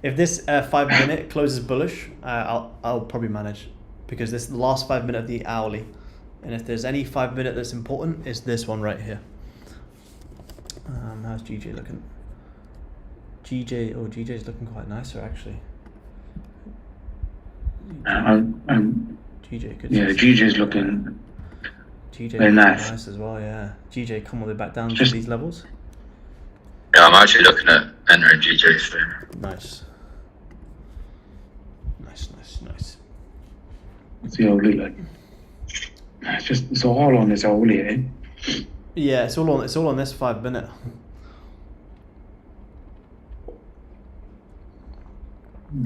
If this 5 minute closes bullish, I'll probably manage, because this is the last 5 minute of the hourly, and if there's any 5 minute that's important, it's this one right here. How's GJ looking? GJ's looking quite nicer actually. GJ could. Yeah, GJ's looking. GJ very nice. nice. As well, yeah. GJ come all the way back down to these levels. Yeah, I'm actually looking at entering GJ soon. Nice. Nice. What's the hourly like? It's all on this hourly, eh? Yeah, it's all on this 5 minute.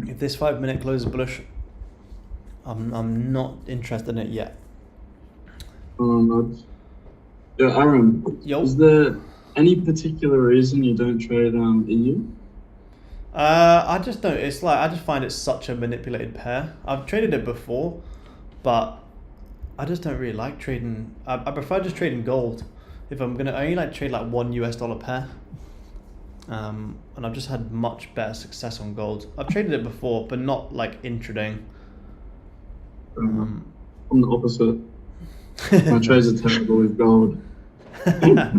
If this 5 minute closes bullish, I'm not interested in it yet. Yeah, Aaron, Yo. is there any particular reason you don't trade EU? I just don't. It's like I just find it such a manipulated pair. I've traded it before, but I just don't really like trading. I prefer just trading gold. If I'm gonna only like trade like $1 US pair. And I've just had much better success on gold. I've traded it before, but not like intraday. I'm the opposite. My trades are terrible with gold. My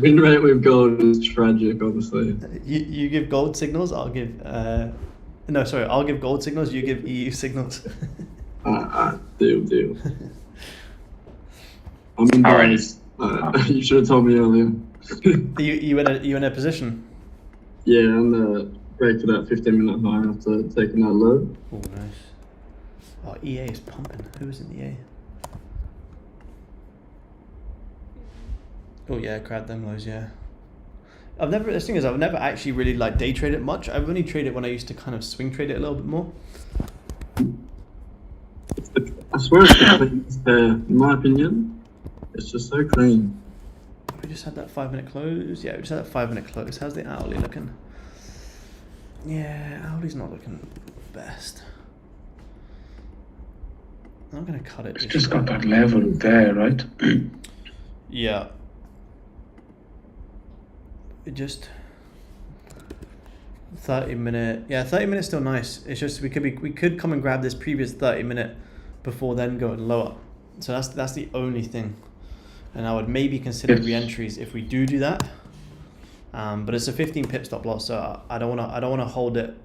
win rate with gold is tragic, obviously. You give gold signals, I'll give I'll give gold signals, you give EU signals. Deal. I'm in guys. You should have told me earlier. you in a position? Yeah, I'm the break to that 15-minute high after taking that low. Oh, nice. Oh, EA is pumping. Who's in EA? Oh yeah, crowd them lows, yeah. The thing is, I've never actually really like day traded much. I've only traded when I used to kind of swing trade it a little bit more. I swear it's the cleanest pair, in my opinion. It's just so clean. We just had that 5 minute close. Yeah, we just had that 5 minute close. How's the hourly looking? Yeah, hourly's not looking best. I'm gonna cut it. It's just got that level there, right? Yeah. It just 30 minute. Yeah, 30 minutes still nice. It's just we could come and grab this previous 30 minute before then going lower. So that's the only thing. And I would maybe consider re-entries if we do that. But it's a 15 pip stop loss, so I don't want to hold it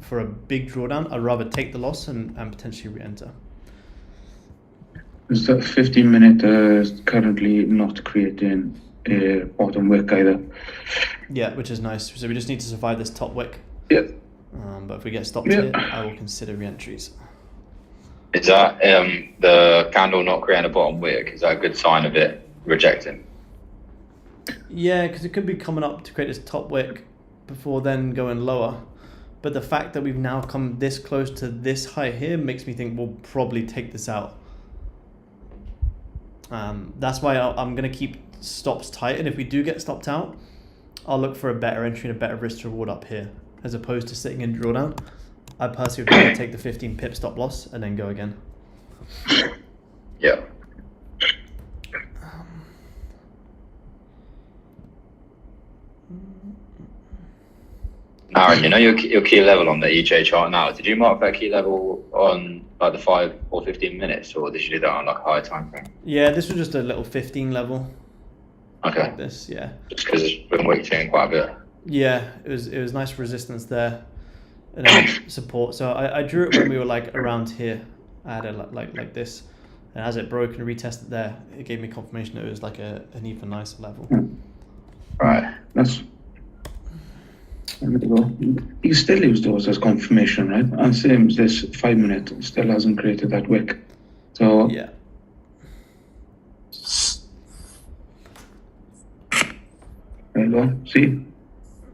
for a big drawdown. I'd rather take the loss and potentially re-enter. Is that 15-minute currently not creating a bottom wick either? Yeah, which is nice. So we just need to survive this top wick. Yeah. But if we get stopped here, I will consider re-entries. Is that the candle not creating a bottom wick? Is that a good sign of it rejecting? Yeah, because it could be coming up to create this top wick before then going lower. But the fact that we've now come this close to this high here makes me think we'll probably take this out. That's why I'm going to keep stops tight. And if we do get stopped out, I'll look for a better entry and a better risk to reward up here, as opposed to sitting in drawdown. I personally would rather take the 15 pip stop loss and then go again. Yeah. Aaron, you know your key level on the EJ chart now. Did you mark that key level on like the 5 or 15 minutes, or did you do that on like a higher time frame? Yeah, this was just a little 15 level. Okay. Like this, yeah. Just because it's been waiting quite a bit. Yeah, it was nice resistance there, and then support. So I drew it when we were like around here. I had it like this, and as it broke and retested there, it gave me confirmation that it was like an even nicer level. Right. That's. You still use those as confirmation, right? And same as this 5-minute still hasn't created that wick. So yeah. There you go. See?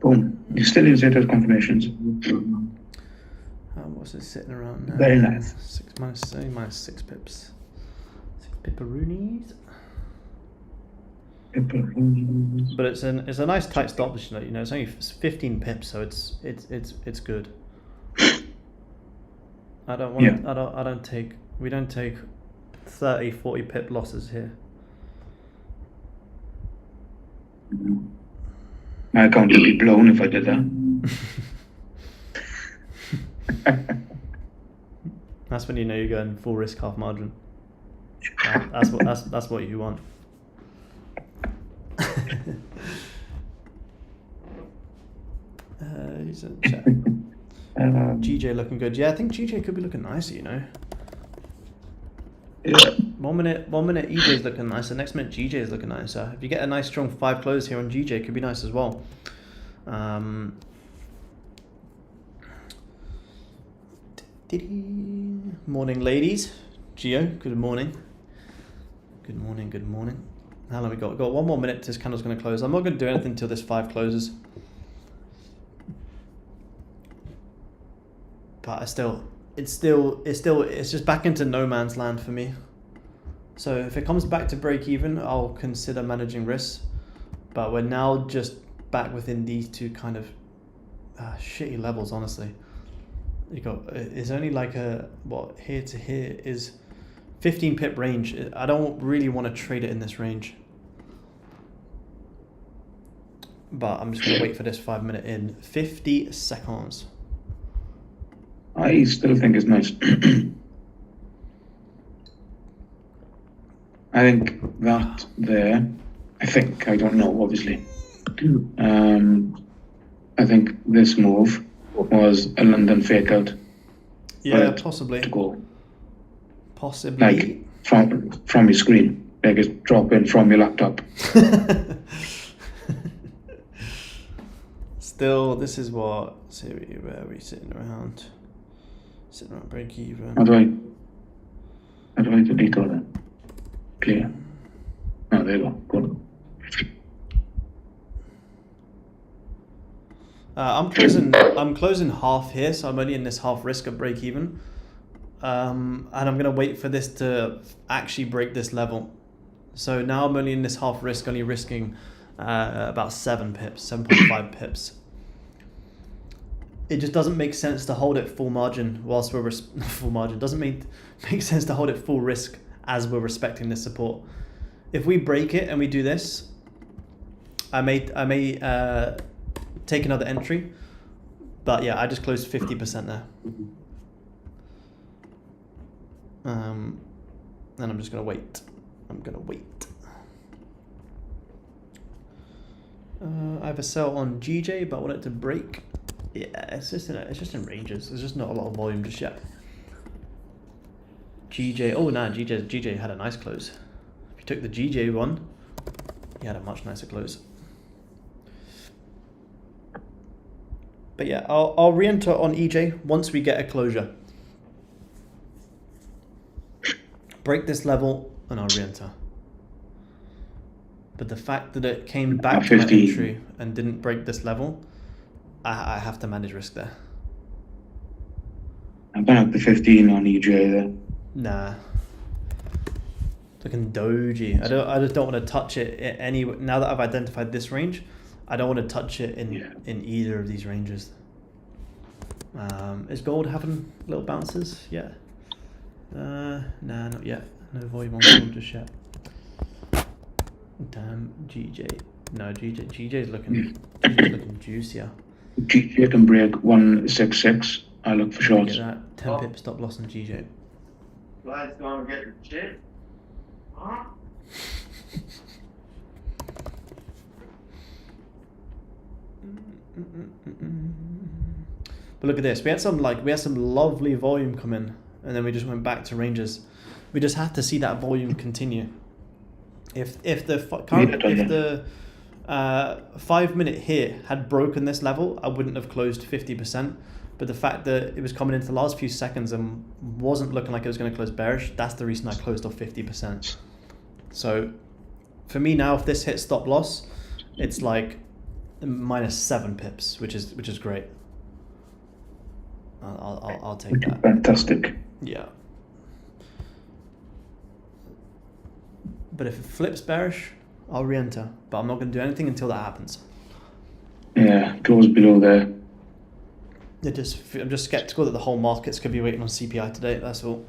Boom. You still use it as confirmations. What's it sitting around now? Very nice. 6 minus 6 pips. 6 pipperoonies. But it's a nice tight stop loss, you know. It's only 15 pips, so it's good. I don't want we don't take 30, 40 pip losses here. My account would be blown if I did that. That's when you know you're going full risk, half margin. That's what you want. He's in chat. GJ looking good. Yeah, I think GJ could be looking nicer, you know. Yeah. One minute EJ's looking nice, the next minute GJ is looking nicer. If you get a nice strong 5 close here on GJ, it could be nice as well. Morning, ladies. Gio, good morning. Good morning. How long we got? We've got 1 more minute. This candle's going to close. I'm not going to do anything until this 5 closes. But it's just back into no man's land for me. So if it comes back to break even, I'll consider managing risks. But we're now just back within these two kind of shitty levels, honestly. It's only like here to here is 15 pip range. I don't really want to trade it in this range. But I'm just going to wait for this 5 minute in 50 seconds. I still think it's nice. I think that there, I don't know, obviously. I think this move was a London fake out. Yeah, possibly. To go. Possibly. Like from your screen. Like it's dropping from your laptop. Still, this is what, where are we sitting around? Sitting around break even. How do I delete all that? Clear. Oh, there you go. Good. I'm closing half here, so I'm only in this half risk of break even. And I'm gonna wait for this to actually break this level. So now I'm only in this half risk, only risking about 7 pips, 7.5 pips. It just doesn't make sense to hold it full margin whilst we're full margin. Doesn't make sense to hold it full risk as we're respecting this support. If we break it and we do this, I may take another entry, but yeah, I just closed 50% there. And I'm just gonna wait. I have a sell on GJ, but I want it to break. Yeah, it's just in ranges. There's just not a lot of volume just yet. GJ, oh nah, GJ had a nice close. If you took the GJ one, he had a much nicer close. But yeah, I'll re-enter on EJ once we get a closure. Break this level and I'll re-enter. But the fact that it came back to my entry and didn't break this level, I have to manage risk there. I'm going up to 15 on EJ there. Nah. Looking doji. I just don't want to touch it any. Now that I've identified this range, I don't want to touch it in either of these ranges. Is gold having little bounces? Yeah. Nah, not yet. No volume on gold just yet. Damn, GJ. No, GJ's looking juicier. GJ can break 166. I look for shorts. Get that 10 pip stop loss on GJ. Guys, going to get your shit? Huh? But look at this. We had some lovely volume come in, and then we just went back to ranges. We just have to see that volume continue. If the 5 minute here had broken this level, I wouldn't have closed 50%. But the fact that it was coming into the last few seconds and wasn't looking like it was going to close bearish, that's the reason I closed off 50%. So for me now, if this hits stop loss, it's like -7 pips, which is great. I'll take that. Fantastic. Yeah. But if it flips bearish, I'll re-enter. But I'm not going to do anything until that happens. Yeah, goes below there. I'm just skeptical that the whole market's could be waiting on CPI today. That's all.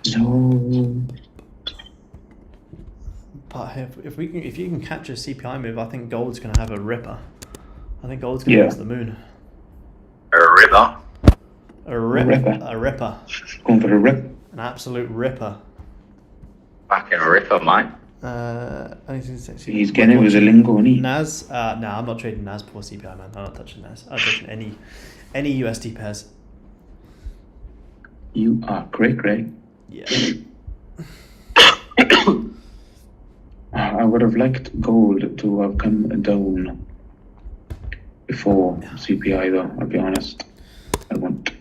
So, but if you can catch a CPI move, I think gold's going to have a ripper. I think gold's going to reach the moon. A ripper. A ripper. A ripper. Going for a rip. An absolute ripper. Fucking ripper, mate. He's getting it with a lingo, isn't he? NAS? Nah, I'm not trading NAS before CPI, man. I'm not touching NAS. I'm touching any USD pairs. You are great. Yeah. I would have liked gold to have come down before CPI, though. I'll be honest. I want.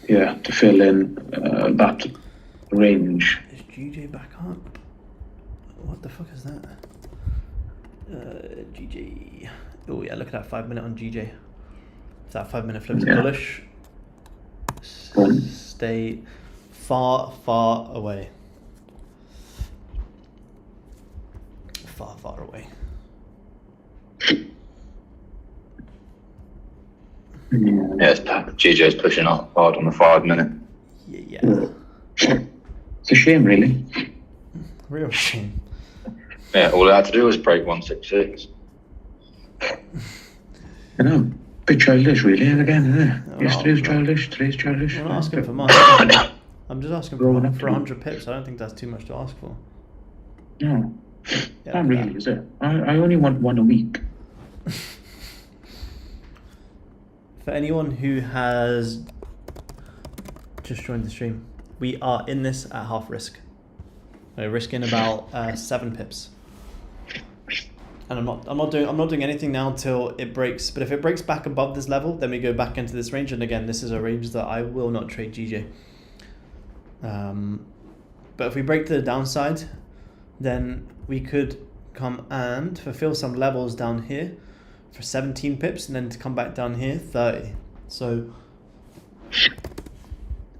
Yeah, to fill in that range. Is GJ back up? What the fuck is that? GJ. Oh yeah, look at that 5 minute on GJ. If that 5 minute flips bullish, stay far away. Far away. Yeah, GJ's pushing up hard on the 5 minute. Yeah. It's a shame, really. Real shame. Yeah, all I had to do was break 166. I know. Bit childish, really, again, isn't it? Yesterday's childish, today's childish. I'm not asking for much. I'm just asking for 100 pips. I don't think that's too much to ask for. No. Not really, is it? I only want one a week. For anyone who has just joined the stream, we are in this at half risk. We're risking about 7 pips. And I'm not doing anything now till it breaks. But if it breaks back above this level, then we go back into this range. And again, this is a range that I will not trade GJ. But if we break to the downside, then we could come and fulfill some levels down here for 17 pips, and then to come back down here 30. So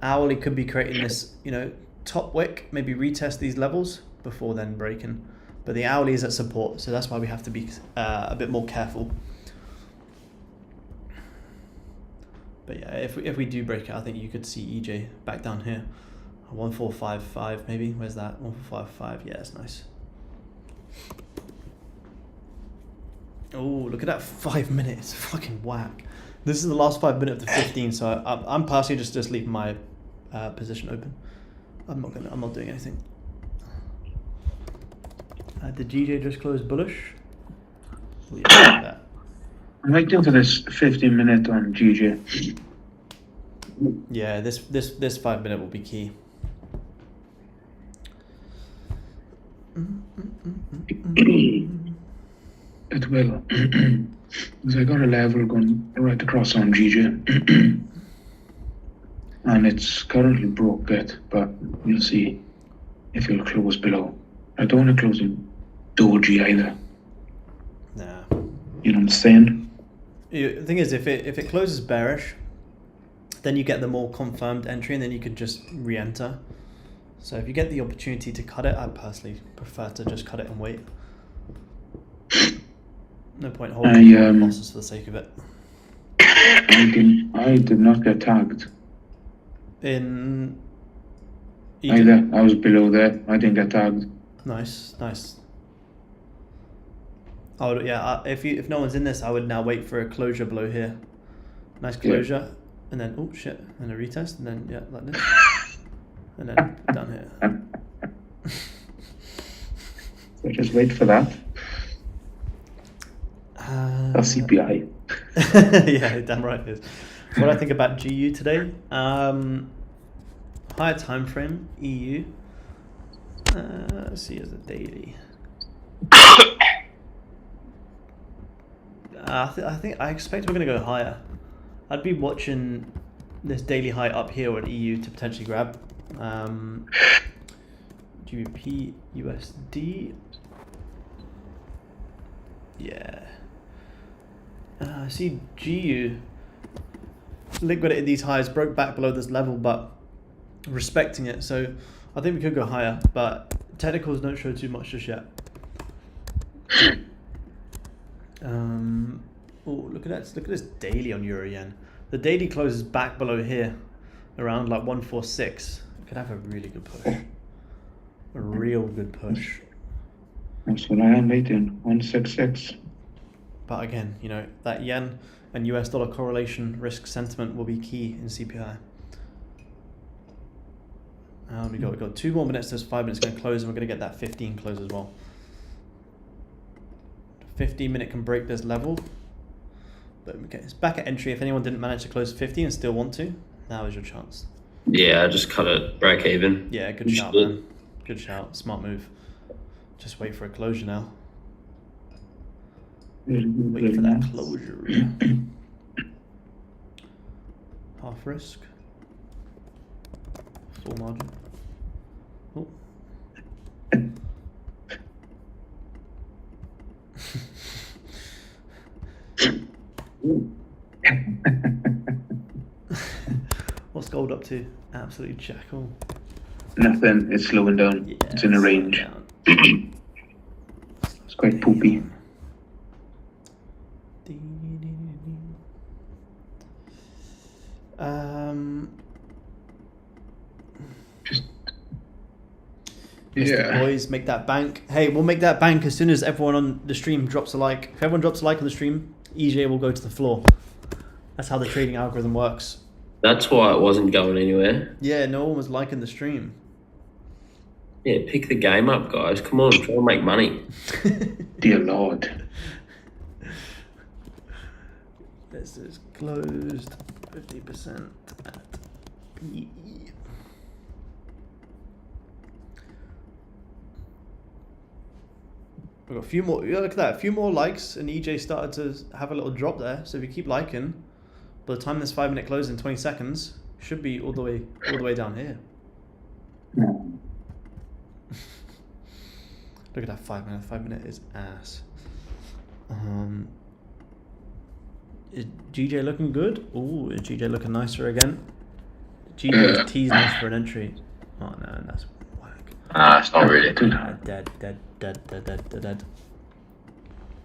hourly could be creating this, top wick, maybe retest these levels before then breaking. But the hourly is at support, so that's why we have to be a bit more careful. But yeah, if we do break it, I think you could see EJ back down here. 1455 maybe. Where's that? 1455. Yeah, that's nice. Oh, look at that 5 minutes. Fucking whack. This is the last 5 minutes of the 15, so I'm personally just leaving my position open. I'm not doing anything. Did GJ just close bullish? Oh, yeah, that. I might go for this 15-minute on GJ. Yeah, this 5 minute will be key. It will. Because I got a level going right across on GJ. And it's currently broke it, but we'll see if it'll close below. I don't want to close in doji either. Nah. You know what I'm saying? The thing is, if it closes bearish, then you get the more confirmed entry, and then you can just re-enter. So if you get the opportunity to cut it, I personally prefer to just cut it and wait. No point holding losses for the sake of it. I did not get tagged. In either. I was below there. I didn't get tagged. Nice. I would, yeah. If no one's in this, I would now wait for a closure below here. Nice closure, and then oh shit, and a retest, and then yeah, like this, and then down here. So just wait for that. That's CPI. Yeah, damn right it is. What I think about GU today, higher time frame, EU. Let's see as a daily. I expect we're going to go higher. I'd be watching this daily high up here with EU to potentially grab. GBP USD. Yeah. I see GU liquidated these highs, broke back below this level, but respecting it. So I think we could go higher, but technicals don't show too much just yet. Oh, look at that! Look at this daily on Euro Yen. The daily closes back below here, around like 146. Could have a really good push, a real good push. That's what I am waiting. 166. But again, you know, that yen and US dollar correlation risk sentiment will be key in CPI. We got 2 more minutes. This 5 minutes going to close, and we're going to get that 15 close as well. 15 minute can break this level. But okay, it's back at entry. If anyone didn't manage to close 50 and still want to, now is your chance. Yeah, I just cut it break even. Yeah, good shout, man. Good shout. Smart move. Just wait for a closure now. Wait for that closure. Half risk. Full margin. Oh. What's gold up to? Absolutely jackal. Nothing. It's slowing down. Yeah, it's in a range. It's quite poopy. Yeah. Boys, make that bank. Hey, we'll make that bank as soon as everyone on the stream drops a like. If everyone drops a like on the stream, EJ will go to the floor. That's how the trading algorithm works. That's why it wasn't going anywhere. Yeah, no one was liking the stream. Yeah, pick the game up, guys. Come on, try and make money. Dear Lord. This is closed 50% at PE. We've got a few more. Yeah, look at that. A few more likes, and EJ started to have a little drop there. So if you keep liking, by the time this 5 minute closes in 20 seconds, should be all the way down here. Look at that 5 minute. 5 minute is ass. Is GJ looking good? Ooh, is GJ looking nicer again? GJ is teasing us for an entry. Oh no, that's whack. It's not really. Dead.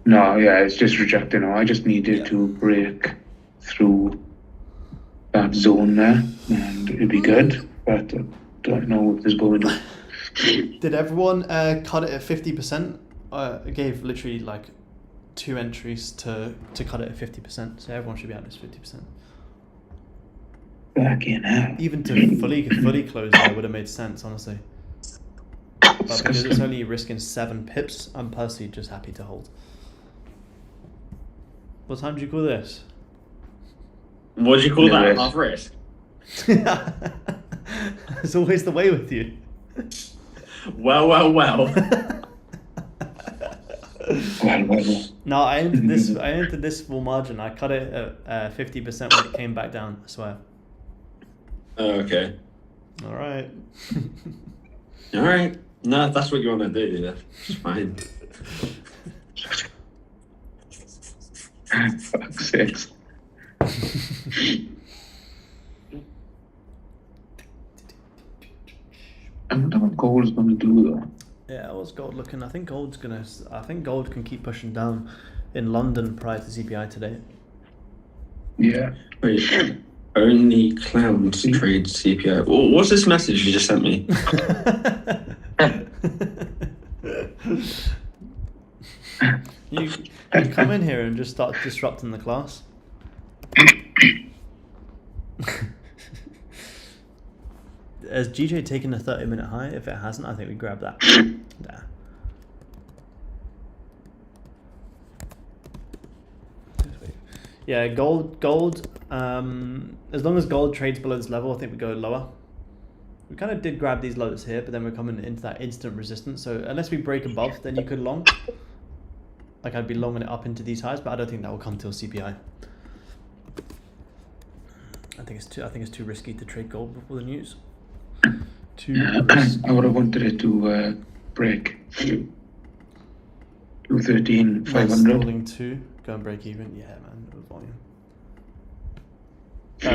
No, yeah, it's just rejecting. I just needed to break through that zone there, and it'd be good. But don't know if there's going to. Did everyone cut it at 50%? I gave literally like 2 entries to cut it at 50%, so everyone should be at this 50%. Back in hell. Even to fully close there would have made sense, honestly. but because it's disgusting. only risking 7 pips, I'm personally just happy to hold. What time do you call this? What do you call No that? risk. Half risk? It's always the way with you. Well. Well. No, I entered this full margin. I cut it at 50% when it came back down, I swear. Oh, okay. Alright. Alright. No, if that's what you want to do, that's fine. Fuck's sakes. I wonder what gold's going to do though. Yeah, what's gold looking? I think gold can keep pushing down in London prior to CPI today. Yeah. Wait. Only clowns trade CPI. What's this message you just sent me? You come in here and just start disrupting the class. Has GJ taken a 30-minute high? If it hasn't, I think we grab that. Nah. Yeah, gold. As long as gold trades below this level, I think we go lower. We kind of did grab these lows here, but then we're coming into that instant resistance. So unless we break above, then you could long. Like I'd be longing it up into these highs, but I don't think that will come till CPI. I think it's too risky to trade gold before the news. I would have wanted it to break 213, 500. Holding 2, go and break even. Yeah, man, it was volume.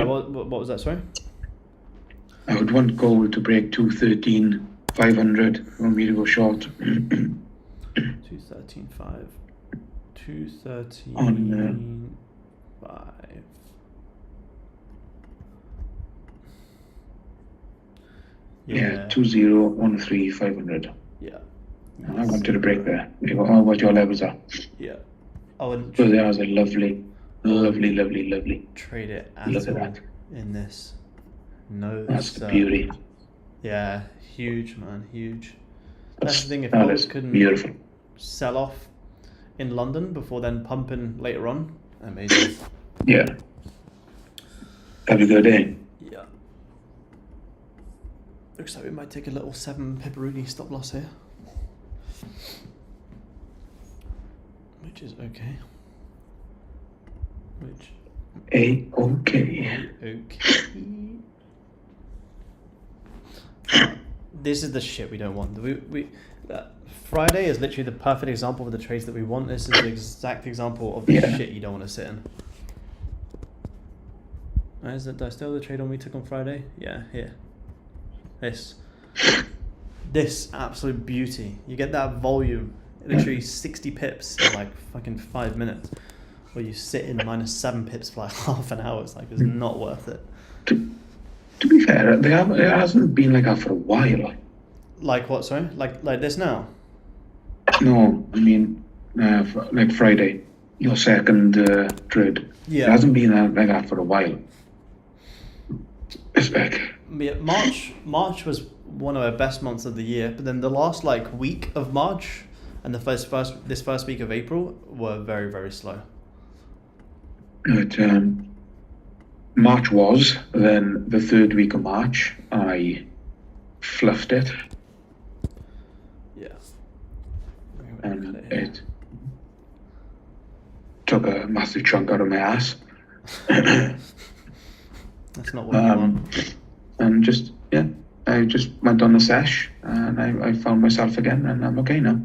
What was that? Sorry. I would want gold to break 213, 500 for me to go short. 213.5. 213.5. Yeah, 2013, 500. Yeah. I wanted to break there. What your levels are. Yeah. I wouldn't So there was a lovely. trade it at Look at all that. in this. No, That's the beauty. Yeah, huge, man, huge. That's the thing. If That gold is couldn't beautiful. sell off in London before then pumping later on, amazing. Yeah. Have a good day. Yeah. Looks like we might take a little 7 pepperoni stop loss here, which is okay. Okay. Okay. This is the shit we don't want. Friday is literally the perfect example of the trades that we want. This is the exact example of the shit you don't want to sit in. Did I still have the trade on we took on Friday? Yeah, here. This absolute beauty. You get that volume, literally 60 pips in like fucking 5 minutes. Where you sit in -7 pips for like half an hour. It's like, it's not worth it. To be fair, it hasn't been like that for a while. Like what, sorry? Like this now? No, I mean, like Friday, your second trade. Yeah. It hasn't been like that for a while. It's back. Yeah, March was one of our best months of the year, but then the last like week of March and this first week of April were very, very slow. But March was, then the third week of March, I fluffed it. Yeah. And it took a massive chunk out of my ass. That's not what you want. And just, I just went on a sesh and I found myself again and I'm okay now.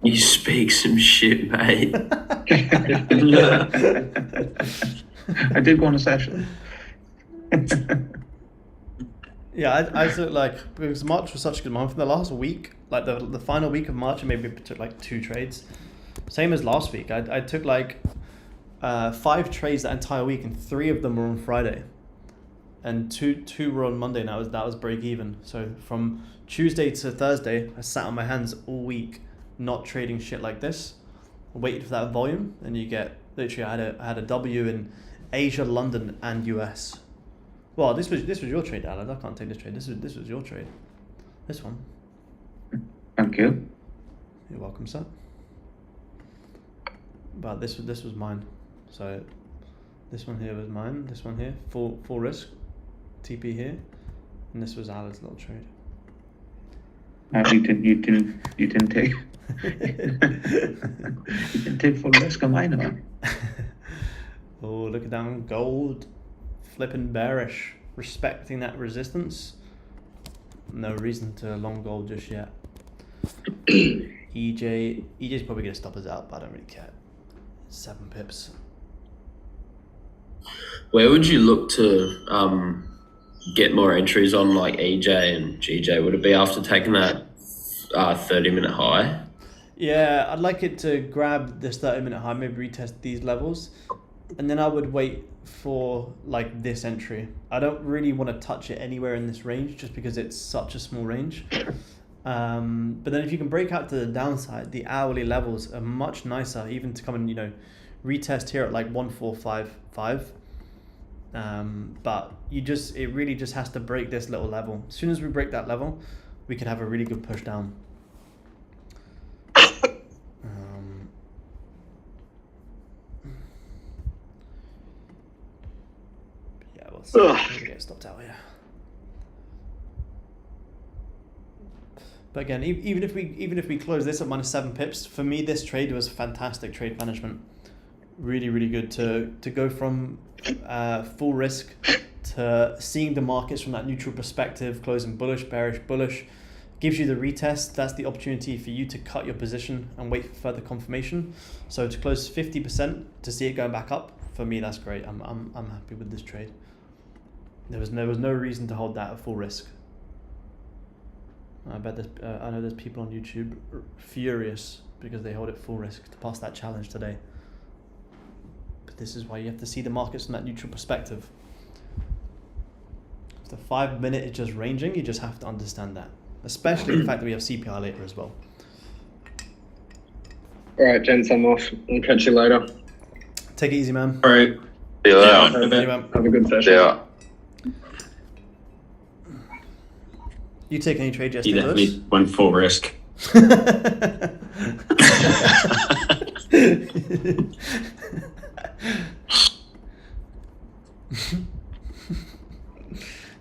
You speak some shit, mate. I did go on a session. Yeah, I took like, because March was such a good month. In the last week, like the final week of March, I maybe took like 2 trades. Same as last week. I took like 5 trades that entire week, and 3 of them were on Friday, and two were on Monday. And that was break even. So from Tuesday to Thursday, I sat on my hands all week, not trading shit like this. I waited for that volume, and you get literally. I had a W in Asia, London, and US. Well, this was your trade, Alan. I can't take this trade. This was your trade. This one. Thank you. You're welcome, sir. But this was mine. So this one here was mine. This one here, full risk, TP here, and this was Ali's little trade. You didn't take. You didn't take full risk on mine, man. Oh, look at that gold, flipping bearish, respecting that resistance. No reason to long gold just yet. EJ's probably gonna stop us out, but I don't really care. 7 pips. Where would you look to get more entries on like EJ and GJ? Would it be after taking that 30-minute high? Yeah, I'd like it to grab this 30-minute high, maybe retest these levels, and then I would wait for like this entry. I don't really want to touch it anywhere in this range just because it's such a small range. But then if you can break out to the downside, the hourly levels are much nicer, even to come and, you know, retest here at like 1455. But it really just has to break this little level. As soon as we break that level, we could have a really good push down. Yeah, we'll see. We'll get stopped out here. But again, even if we close this at -7 pips, for me this trade was fantastic trade management. Really, really good to go from full risk to seeing the markets from that neutral perspective, closing bullish, bearish, bullish, gives you the retest. That's the opportunity for you to cut your position and wait for further confirmation. So to close 50% to see it going back up, for me that's great. I'm happy with this trade. There was no reason to hold that at full risk. I bet I know there's people on YouTube furious because they hold it full risk to pass that challenge today. But this is why you have to see the markets from that neutral perspective. If the 5-minute is just ranging, you just have to understand that. Especially the fact that we have CPI later as well. Alright, gents, I'm off. I'll catch you later. Take it easy, man. All right. See you later. Have a good session. Yeah. You take any trade He yesterday, definitely Lewis? went full risk.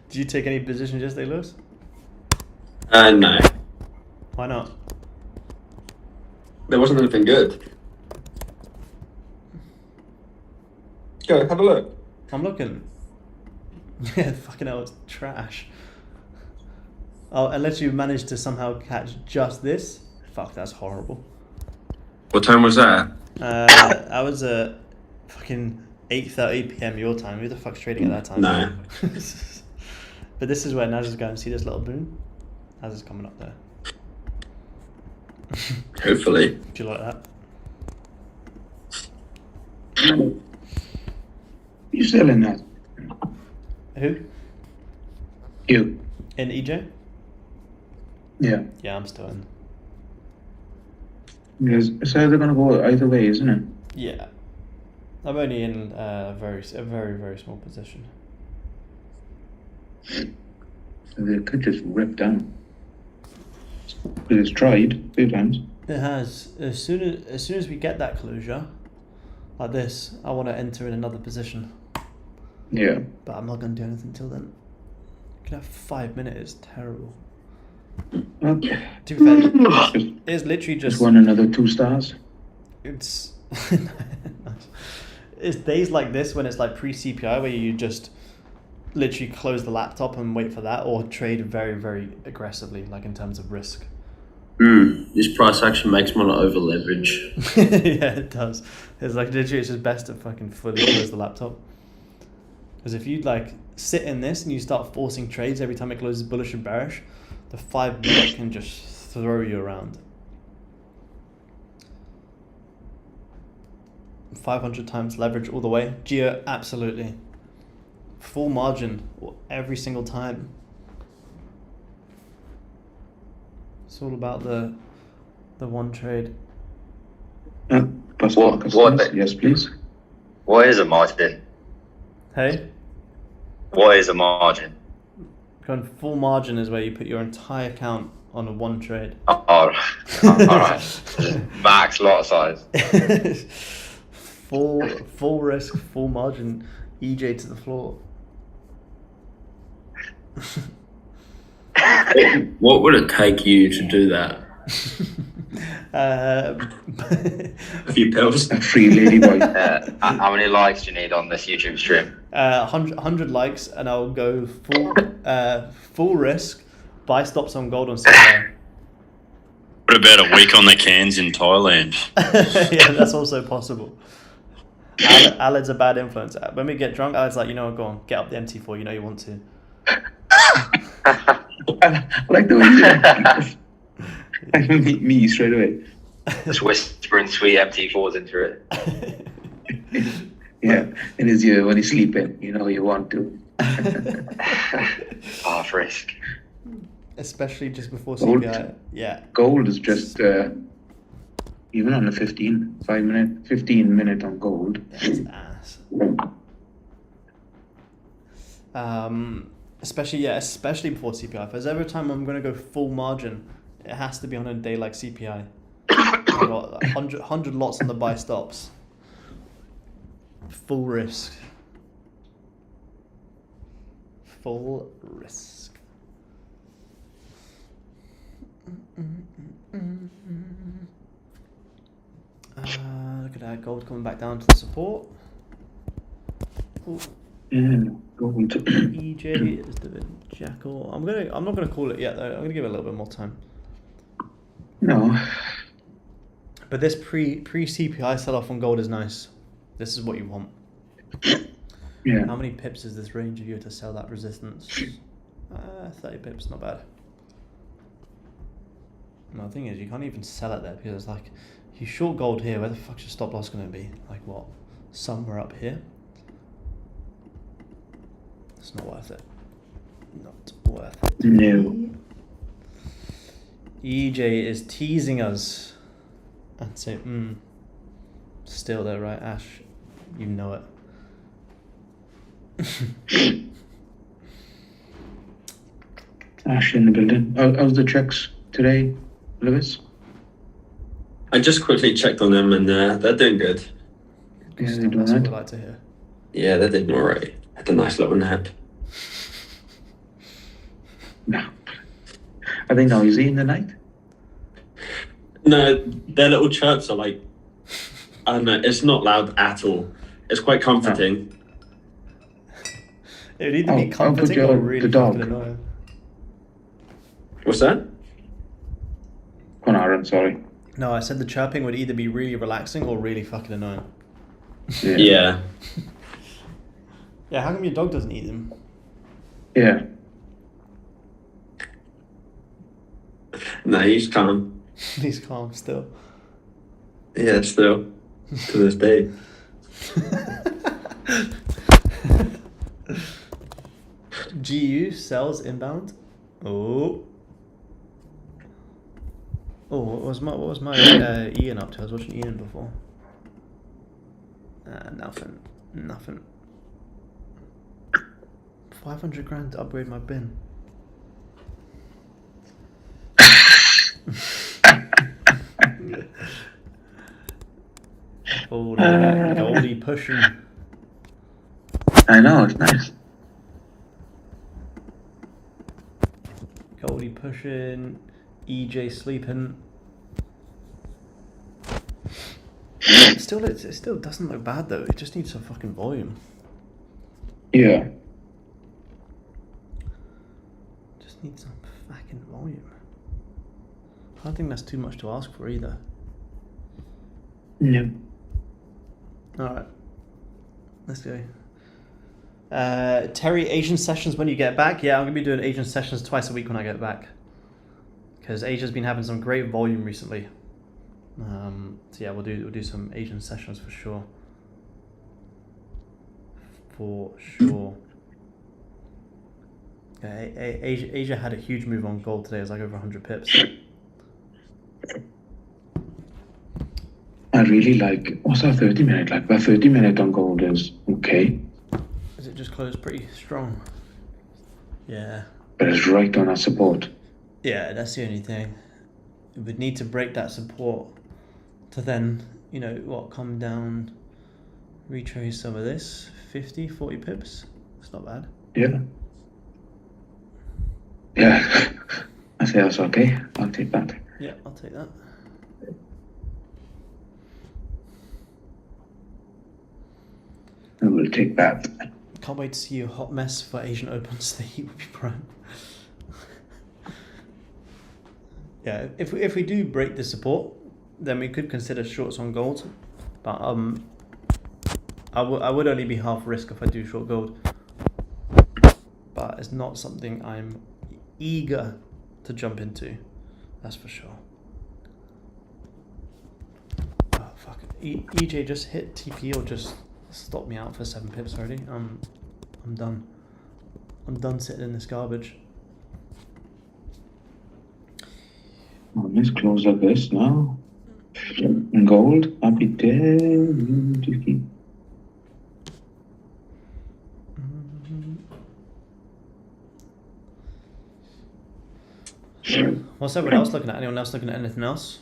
Did you take any positions yesterday, Lewis? No. Why not? There wasn't anything good. Go, have a look. I'm looking. Yeah, fucking hell, it's trash. Oh, unless you managed to somehow catch just this. Fuck, that's horrible. What time was that? I was at fucking 8:30 p.m. your time. Who the fuck's trading at that time? No. But this is where Naz is going. See this little boon? Naz is coming up there. Hopefully. Do you like that? You selling that? Who? You. In EJ? Yeah. Yeah, I'm still in. Because it's either gonna go either way, isn't it? Yeah. I'm only in a very, very small position. They could just rip down. But it's tried a few times. It has. As soon as we get that closure, like this, I want to enter in another position. Yeah. But I'm not going to do anything until then. You can have 5 minutes. It's terrible. Okay. To be fair, it's literally Just just. won another 2 stars. It's. It's days like this when it's like pre-CPI where you just literally close the laptop and wait for that, or trade very, very aggressively, like in terms of risk. This price action makes me want to over leverage. Yeah, it does. It's like literally, it's just best to fucking fully close the laptop. Because if you like sit in this and you start forcing trades every time it closes bullish and bearish, the 5 minute can just throw you around. 500 times leverage all the way. Geo, absolutely. Full margin every single time. It's all about the one trade. Yes, please. What is a margin? Hey? What is a margin? Going full margin is where you put your entire account on a one trade. All right. Max lot size. full risk, full margin, EJ to the floor. What would it take you to do that? A few pills. A free ladyboy. How many likes do you need on this YouTube stream? 100 likes, and I'll go full risk, buy stops on gold on CPI. What about a week on the cans in Thailand? Yeah, that's also possible. Aled's a bad influence. When we get drunk, Aled's like, you know what, go on, get up the MT4, you know you want to. I like the way you me straight away. Just whispering sweet MT4s into it. Yeah, in his ear when he's sleeping, you know you want to. Half risk. Especially just before Gold. CPI. Yeah. Gold is just even on the 15 minute on gold. That's ass. Especially before CPI. If there's ever a time I'm going to go full margin, it has to be on a day like CPI. I've got 100 lots on the buy stops. Full risk. Full risk. Look at that, gold coming back down to the support. Ooh. Yeah, gold. EJ is doing jackal. I'm not gonna call it yet though. I'm gonna give it a little bit more time. No. But this pre CPI sell off on gold is nice. This is what you want. Yeah. How many pips is this range if you were to sell that resistance? 30 pips, not bad. No, the thing is, you can't even sell it there because it's like, you short gold here, where the fuck's your stop loss going to be? Like what? Somewhere up here? It's not worth it. Not worth it. No. EJ is teasing us. I'd say, still there, right, Ash? You know it. Ash in the building. How's the checks today, Lewis? I just quickly checked on them and they're doing good. Yeah, That's they're doing what we that. like to hear. Yeah, they're doing alright. Had a nice little nap. No. Are they noisy in the night? No, their little chirps are like, I don't know, it's not loud at all. It's quite comforting. It would either be I'll put comforting your- or really the dog. fucking annoying. What's that? On Aaron, sorry. No, I said the chirping would either be really relaxing or really fucking annoying. Yeah. Yeah, how come your dog doesn't eat them? Yeah. No, he's calm. He's calm still. Yeah, still. To this day. GU sells inbound. Oh. Oh, what was my Ian up to? I was watching Ian before. Nothing. 500 grand to upgrade my bin. Goldie pushing. I know, it's nice. Goldie pushing. EJ sleeping. It still doesn't look bad though. It just needs some fucking volume. Yeah. Just needs some fucking volume. I don't think that's too much to ask for either. No. Alright. Let's go. Terry, Asian sessions when you get back? Yeah, I'm going to be doing Asian sessions twice a week when I get back. Because Asia's been having some great volume recently. So yeah, we'll do some Asian sessions for sure. For sure. Yeah, Asia had a huge move on gold today. It was like over 100 pips. I really like, what's that 30 minute like? That 30 minute on gold is okay. Is it just closed pretty strong? Yeah. but it's right on that support. Yeah, that's the only thing. It would need to break that support to then, you know, what, come down, retrace some of this, 50, 40 pips. It's not bad. Yeah. Yeah. I say that's okay. I'll take that. Yeah, I'll take that. I will take that. Can't wait to see you a hot mess for Asian Opens. The heat would be prime. Yeah, if we do break the support, then we could consider shorts on gold. But I would only be half risk if I do short gold. But it's not something I'm eager to jump into. That's for sure. Oh fuck! EJ just hit TP or just stopped me out for 7 pips already. I'm done. I'm done sitting in this garbage. Let's close like this now. Gold, happy day. What's everyone else looking at? Anyone else looking at anything else?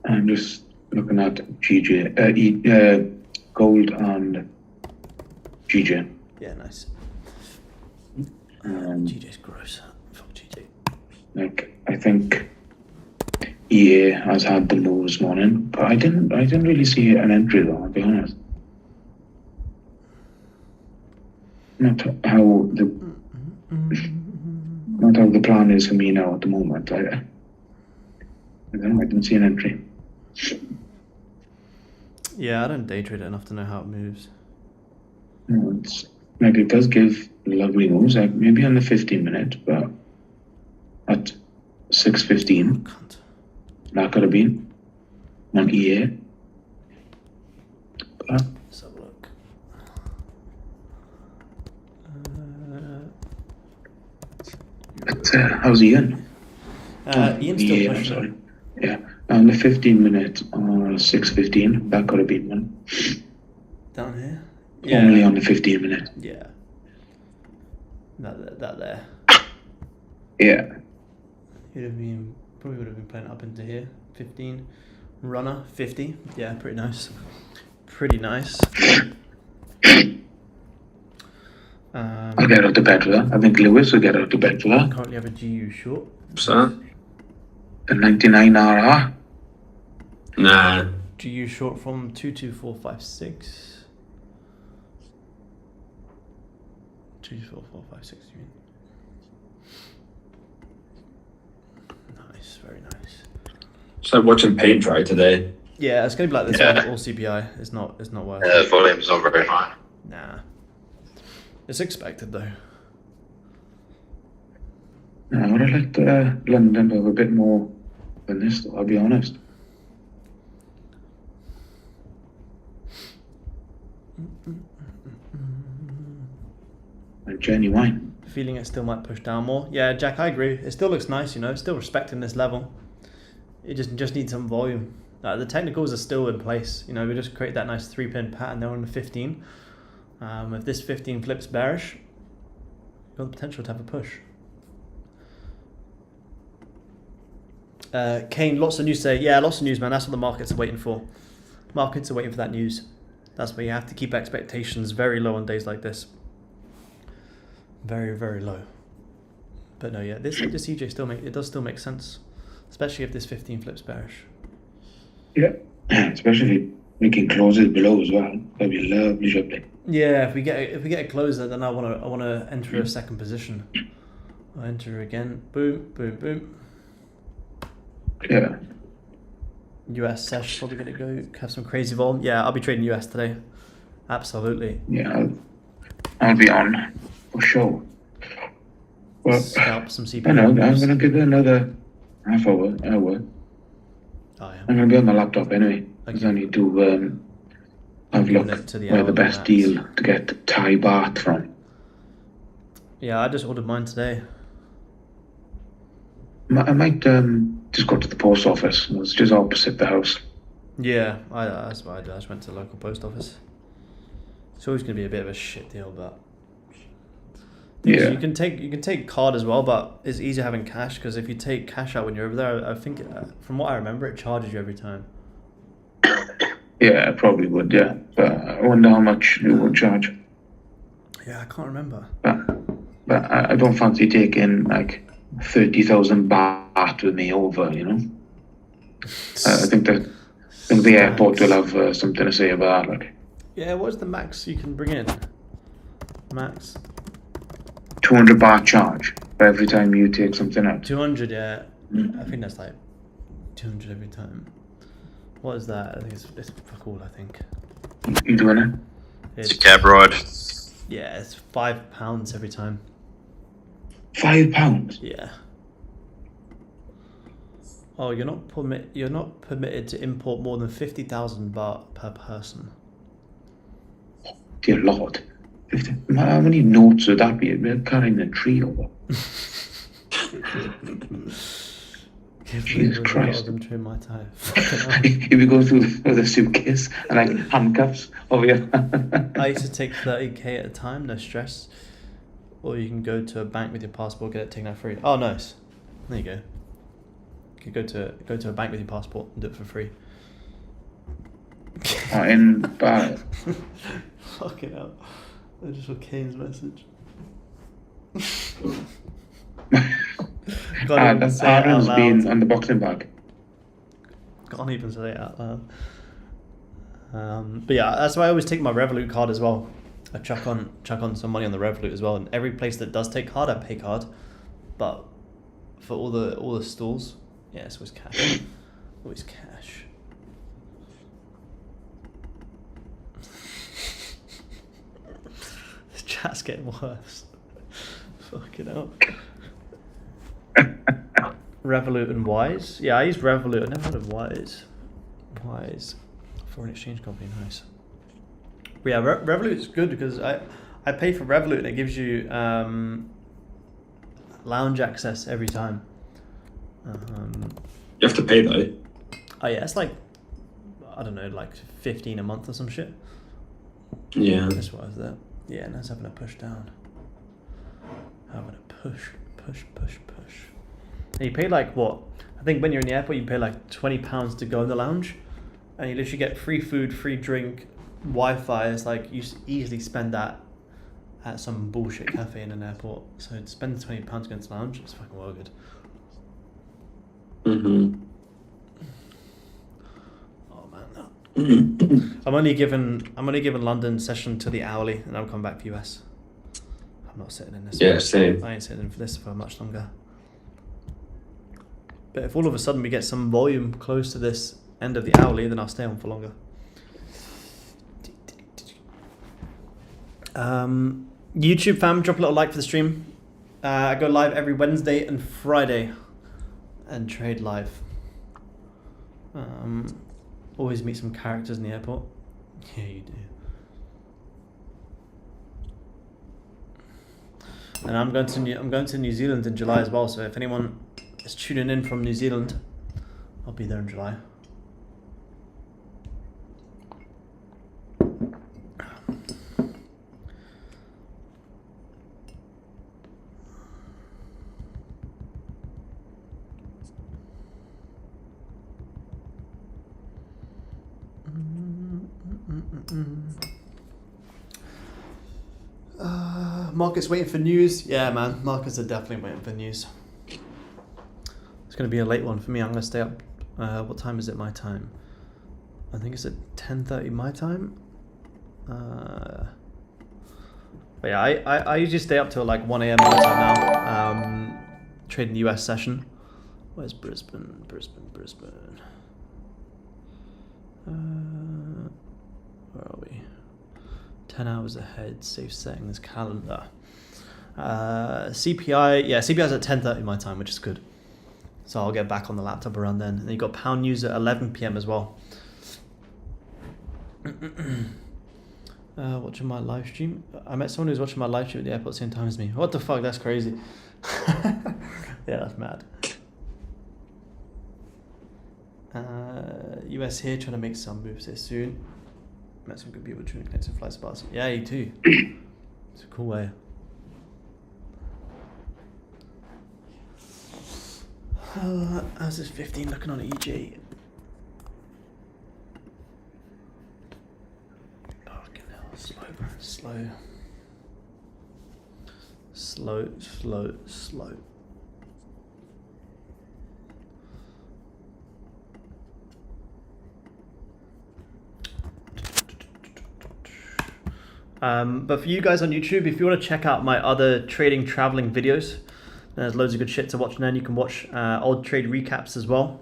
I'm just looking at gold and GJ. Yeah, nice. Um, GJ's gross. Fuck GJ. Like, I think EA has had the move this morning, but I didn't really see an entry though, I'll be honest. Not how the plan is for me now at the moment. I don't know, I didn't see an entry. Yeah, I don't day trade it enough to know how it moves. No, it's like it does give lovely moves, like maybe on the 15-minute, but at 6:15, Cunt. that could have been on EA. But Let's have a look. how's Ian? Ian's still EA, I'm pushing. sorry. Yeah, on the 15-minute or 6:15, that could have been one. Down here? Only on the 15-minute. Yeah. That there. Yeah. Probably would have been playing up into here. 15. Runner, 50. Yeah, pretty nice. Pretty nice. I'll get out to bed for that. I think Lewis will get out to bed for that. Currently have a GU short. So, The 99 RR. nah. GU short from 22456. 22456, you mean? Nice, very nice. So watching paint dry today. Yeah, it's gonna be like this Yeah. one, all CPI. It's not worth Yeah, it. the volume's not very high. Nah. It's expected though. I would have liked London to have a bit more than this, though, I'll be honest. Like genuine. Feeling it still might push down more. Yeah, Jack, I agree. It still looks nice, you know, still respecting this level. It just needs some volume. The technicals are still in place. You know, we just create that nice 3-pin pattern there on the 15. If this 15 flips bearish, you've got the potential to have a push. Kane, lots of news today. Yeah, lots of news, man. That's what the markets are waiting for. Markets are waiting for that news. That's why you have to keep expectations very low on days like this. Very, very low. But no, yeah, this EJ does still make sense, especially if this 15 flips bearish. Yeah, especially making closes below as well. That'd be a lovely job there. Yeah, if we get a closer, then I wanna enter a second position. I'll enter again. Boom, boom, boom. Yeah. US sesh probably gonna go have some crazy volume. Yeah, I'll be trading US today. Absolutely. Yeah, I'll be on for sure. Well, Scalp some CP. I know, I'm gonna give it another half hour. Oh yeah. I'm gonna be on the laptop anyway, because I need to have a look Connect to the where hour the best max. deal to get Thai baht from. Yeah, I just ordered mine today. I might just go to the post office. It's just opposite the house. Yeah, that's what I did. I just went to the local post office. It's always going to be a bit of a shit deal, but Yeah. You can take card as well, but it's easier having cash because if you take cash out when you're over there, I think from what I remember, it charges you every time. Yeah, I probably would, yeah. But I wonder how much it would charge. Yeah, I can't remember. But I don't fancy taking like 30,000 baht with me over, you know? I think the airport will have something to say about that. Like, Yeah, what's the max you can bring in? Max 200 baht charge for every time you take something out. 200. Yeah, I think that's like 200 every time. What is that? I think it's fuck all. I think You doing it? It's a cab ride. Yeah, it's £5 every time. £5? Yeah. Oh, you're not permitted to import more than 50,000 baht per person. Dear Lord. How many notes would that be? We're carrying a tree over. Jesus Christ. My tie. If we go through with a suitcase and like handcuffs over here. I used to take 30k at a time, no stress. Or you can go to a bank with your passport, get it taken out free. Oh, nice. There you go. You could go to a bank with your passport and do it for free. In Bali. Fucking hell. I just saw Kane's message. Aaron's been on the boxing bag. Can't even say it out loud. But yeah, that's why I always take my Revolut card as well. I chuck on some money on the Revolut as well. And every place that does take card, I pay card. But for all the stalls, yeah, it's always cash. Always cash. This chat's getting worse. Fucking hell. Revolut and Wise. Yeah, I use Revolut. I never heard of Wise. Wise. Foreign exchange company, nice. But yeah, Revolut is good because I pay for Revolut and it gives you lounge access every time. You have to pay though. Oh yeah, it's like, I don't know, like 15 a month or some shit. Yeah. That's what I was there. Yeah, and that's having a push down. Having a push. And you pay like what? I think when you're in the airport, you pay like £20 to go in the lounge, and you literally get free food, free drink, Wi-Fi. It's like you easily spend that at some bullshit cafe in an airport. So to spend £20 to go into the lounge, it's fucking well good. Oh man, I'm only giving London session to the hourly, and I'll come back to US. I'm not sitting in this. Yeah, same. I ain't sitting in for this for much longer. But if all of a sudden we get some volume close to this end of the hourly, then I'll stay on for longer. YouTube fam, drop a little like for the stream. I go live every Wednesday and Friday and trade live. Always meet some characters in the airport. Yeah, you do. And I'm going to New Zealand in July as well. So if anyone is tuning in from New Zealand, I'll be there in July. Market's waiting for news. Yeah, man, markets are definitely waiting for news. It's going to be a late one for me. I'm going to stay up. What time is it my time? I think it's at 10:30 my time. But yeah, I usually stay up till like 1 a.m. my time now. Trading the US session. Where's Brisbane? Brisbane. Where are we? 10 hours ahead, safe settings, calendar. CPI, yeah, CPI's at 10:30 my time, which is good. So I'll get back on the laptop around then. And then you got pound news at 11 p.m. as well. Watching my live stream. I met someone who's watching my live stream at the airport at the same time as me. What the fuck? That's crazy. Yeah, that's mad. US here trying to make some moves here soon. Met some good people trying to connect to flight spots. Yeah, you too. It's a cool way. How's this 15 looking on EJ? Fucking hell, slow, bro. Slow. But for you guys on YouTube, if you want to check out my other trading traveling videos, there's loads of good shit to watch. And then you can watch old trade recaps as well.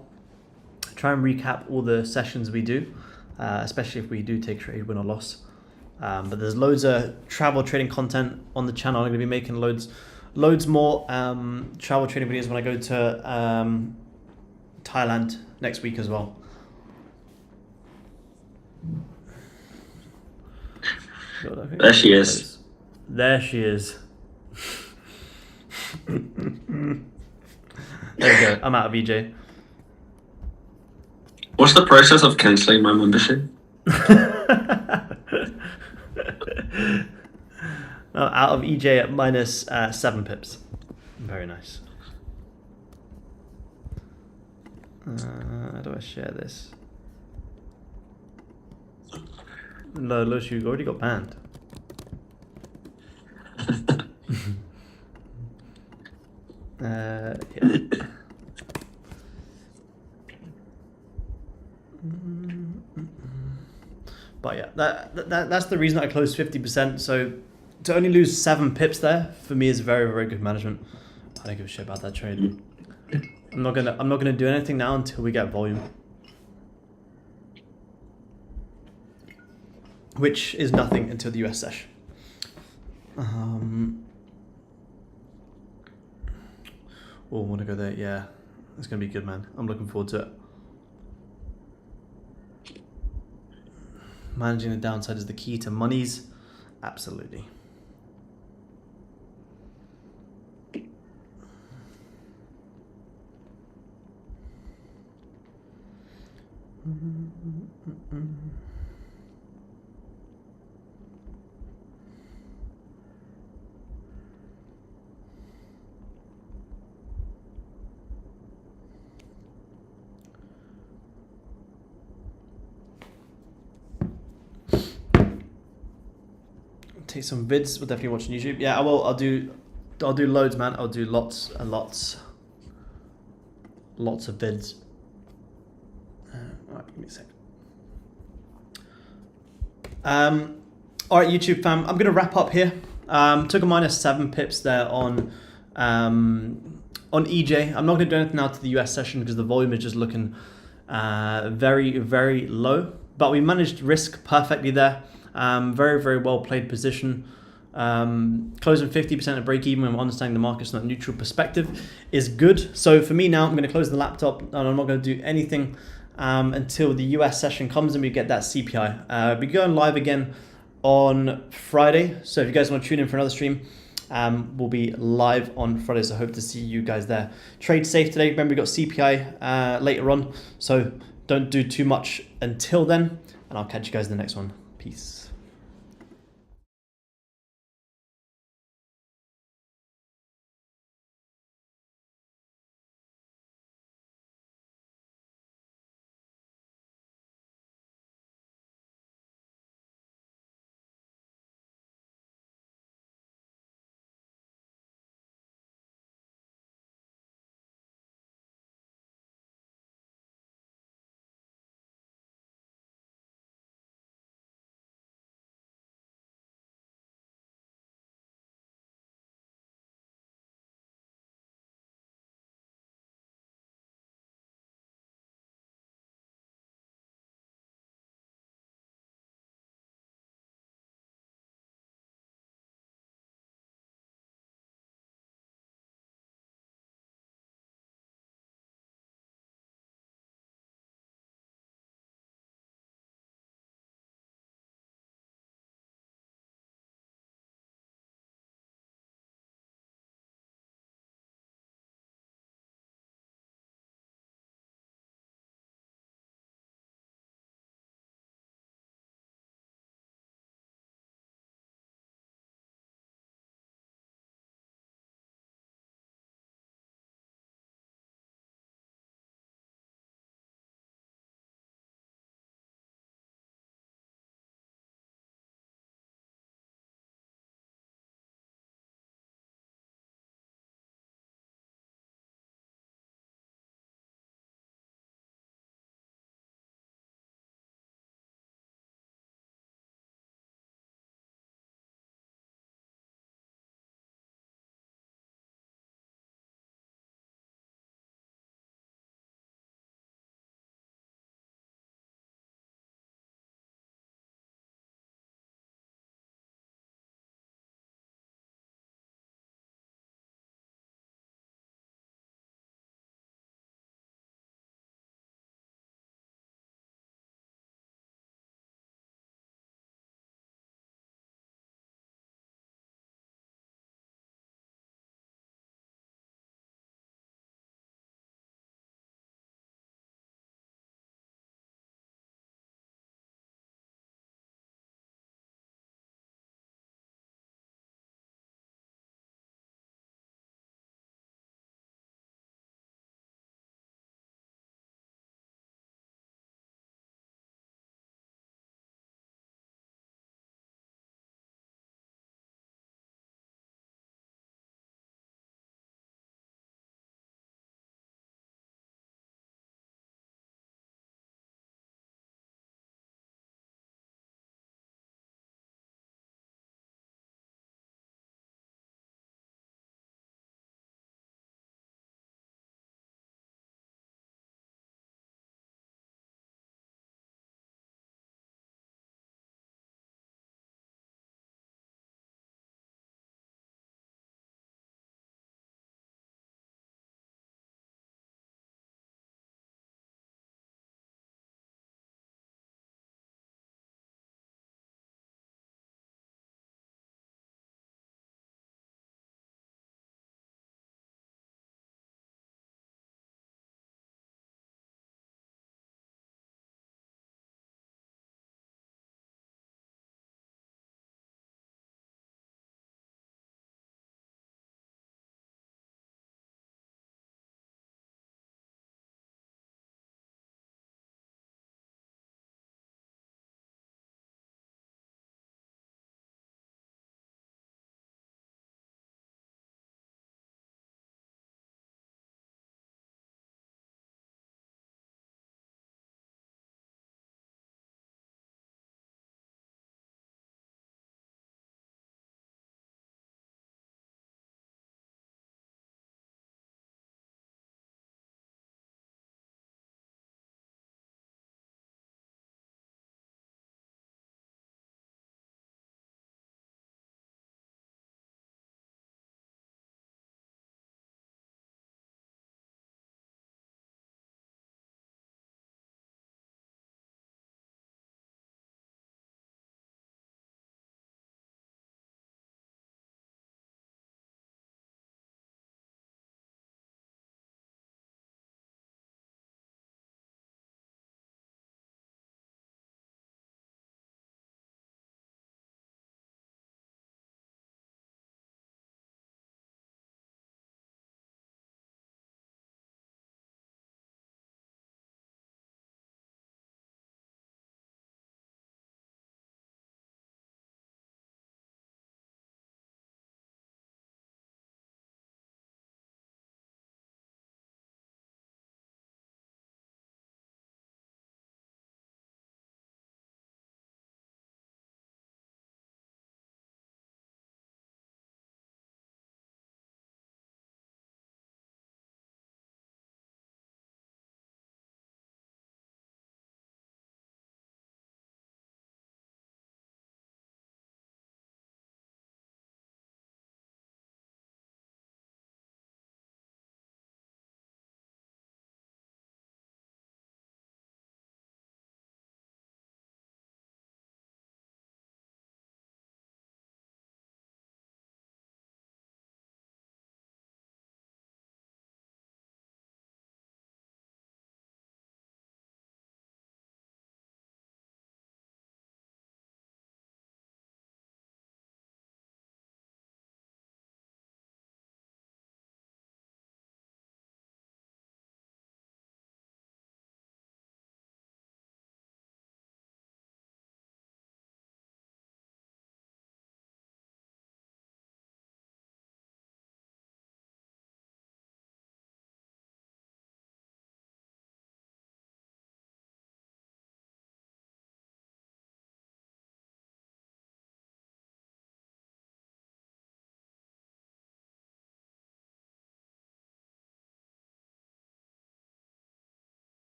Try and recap all the sessions we do, especially if we do take trade, win or loss. But there's loads of travel trading content on the channel. I'm going to be making loads more travel trading videos when I go to Thailand next week as well. God, There she is. There she is. There we go. I'm out of EJ. What's the process of cancelling my membership? Out of EJ at minus 7 pips. Very nice. How do I share this? No, you already got banned. Yeah. But yeah, that's the reason I closed 50%. So to only lose 7 pips there for me is very, very good management. I don't give a shit about that trade. I'm not gonna do anything now until we get volume, which is nothing until the US session. Oh, I want to go there. Yeah, it's gonna be good, man. I'm looking forward to it. Managing the downside is the key to monies. Absolutely. Take some vids. We'll definitely watch on YouTube. Yeah, I will. I'll do loads, man. I'll do lots and lots of vids. Alright, give me a sec. Alright, YouTube fam, I'm gonna wrap up here. Took a minus 7 pips there on EJ. I'm not gonna do anything now to the US session because the volume is just looking very, very low. But we managed risk perfectly there. Very, very well played position. Closing 50% of break even when understanding the markets from a neutral perspective is good. So for me now, I'm going to close the laptop and I'm not going to do anything until the US session comes and we get that CPI. We'll be going live again on Friday. So if you guys want to tune in for another stream, we'll be live on Friday. So I hope to see you guys there. Trade safe today. Remember, we got CPI later on. So don't do too much until then. And I'll catch you guys in the next one. Peace.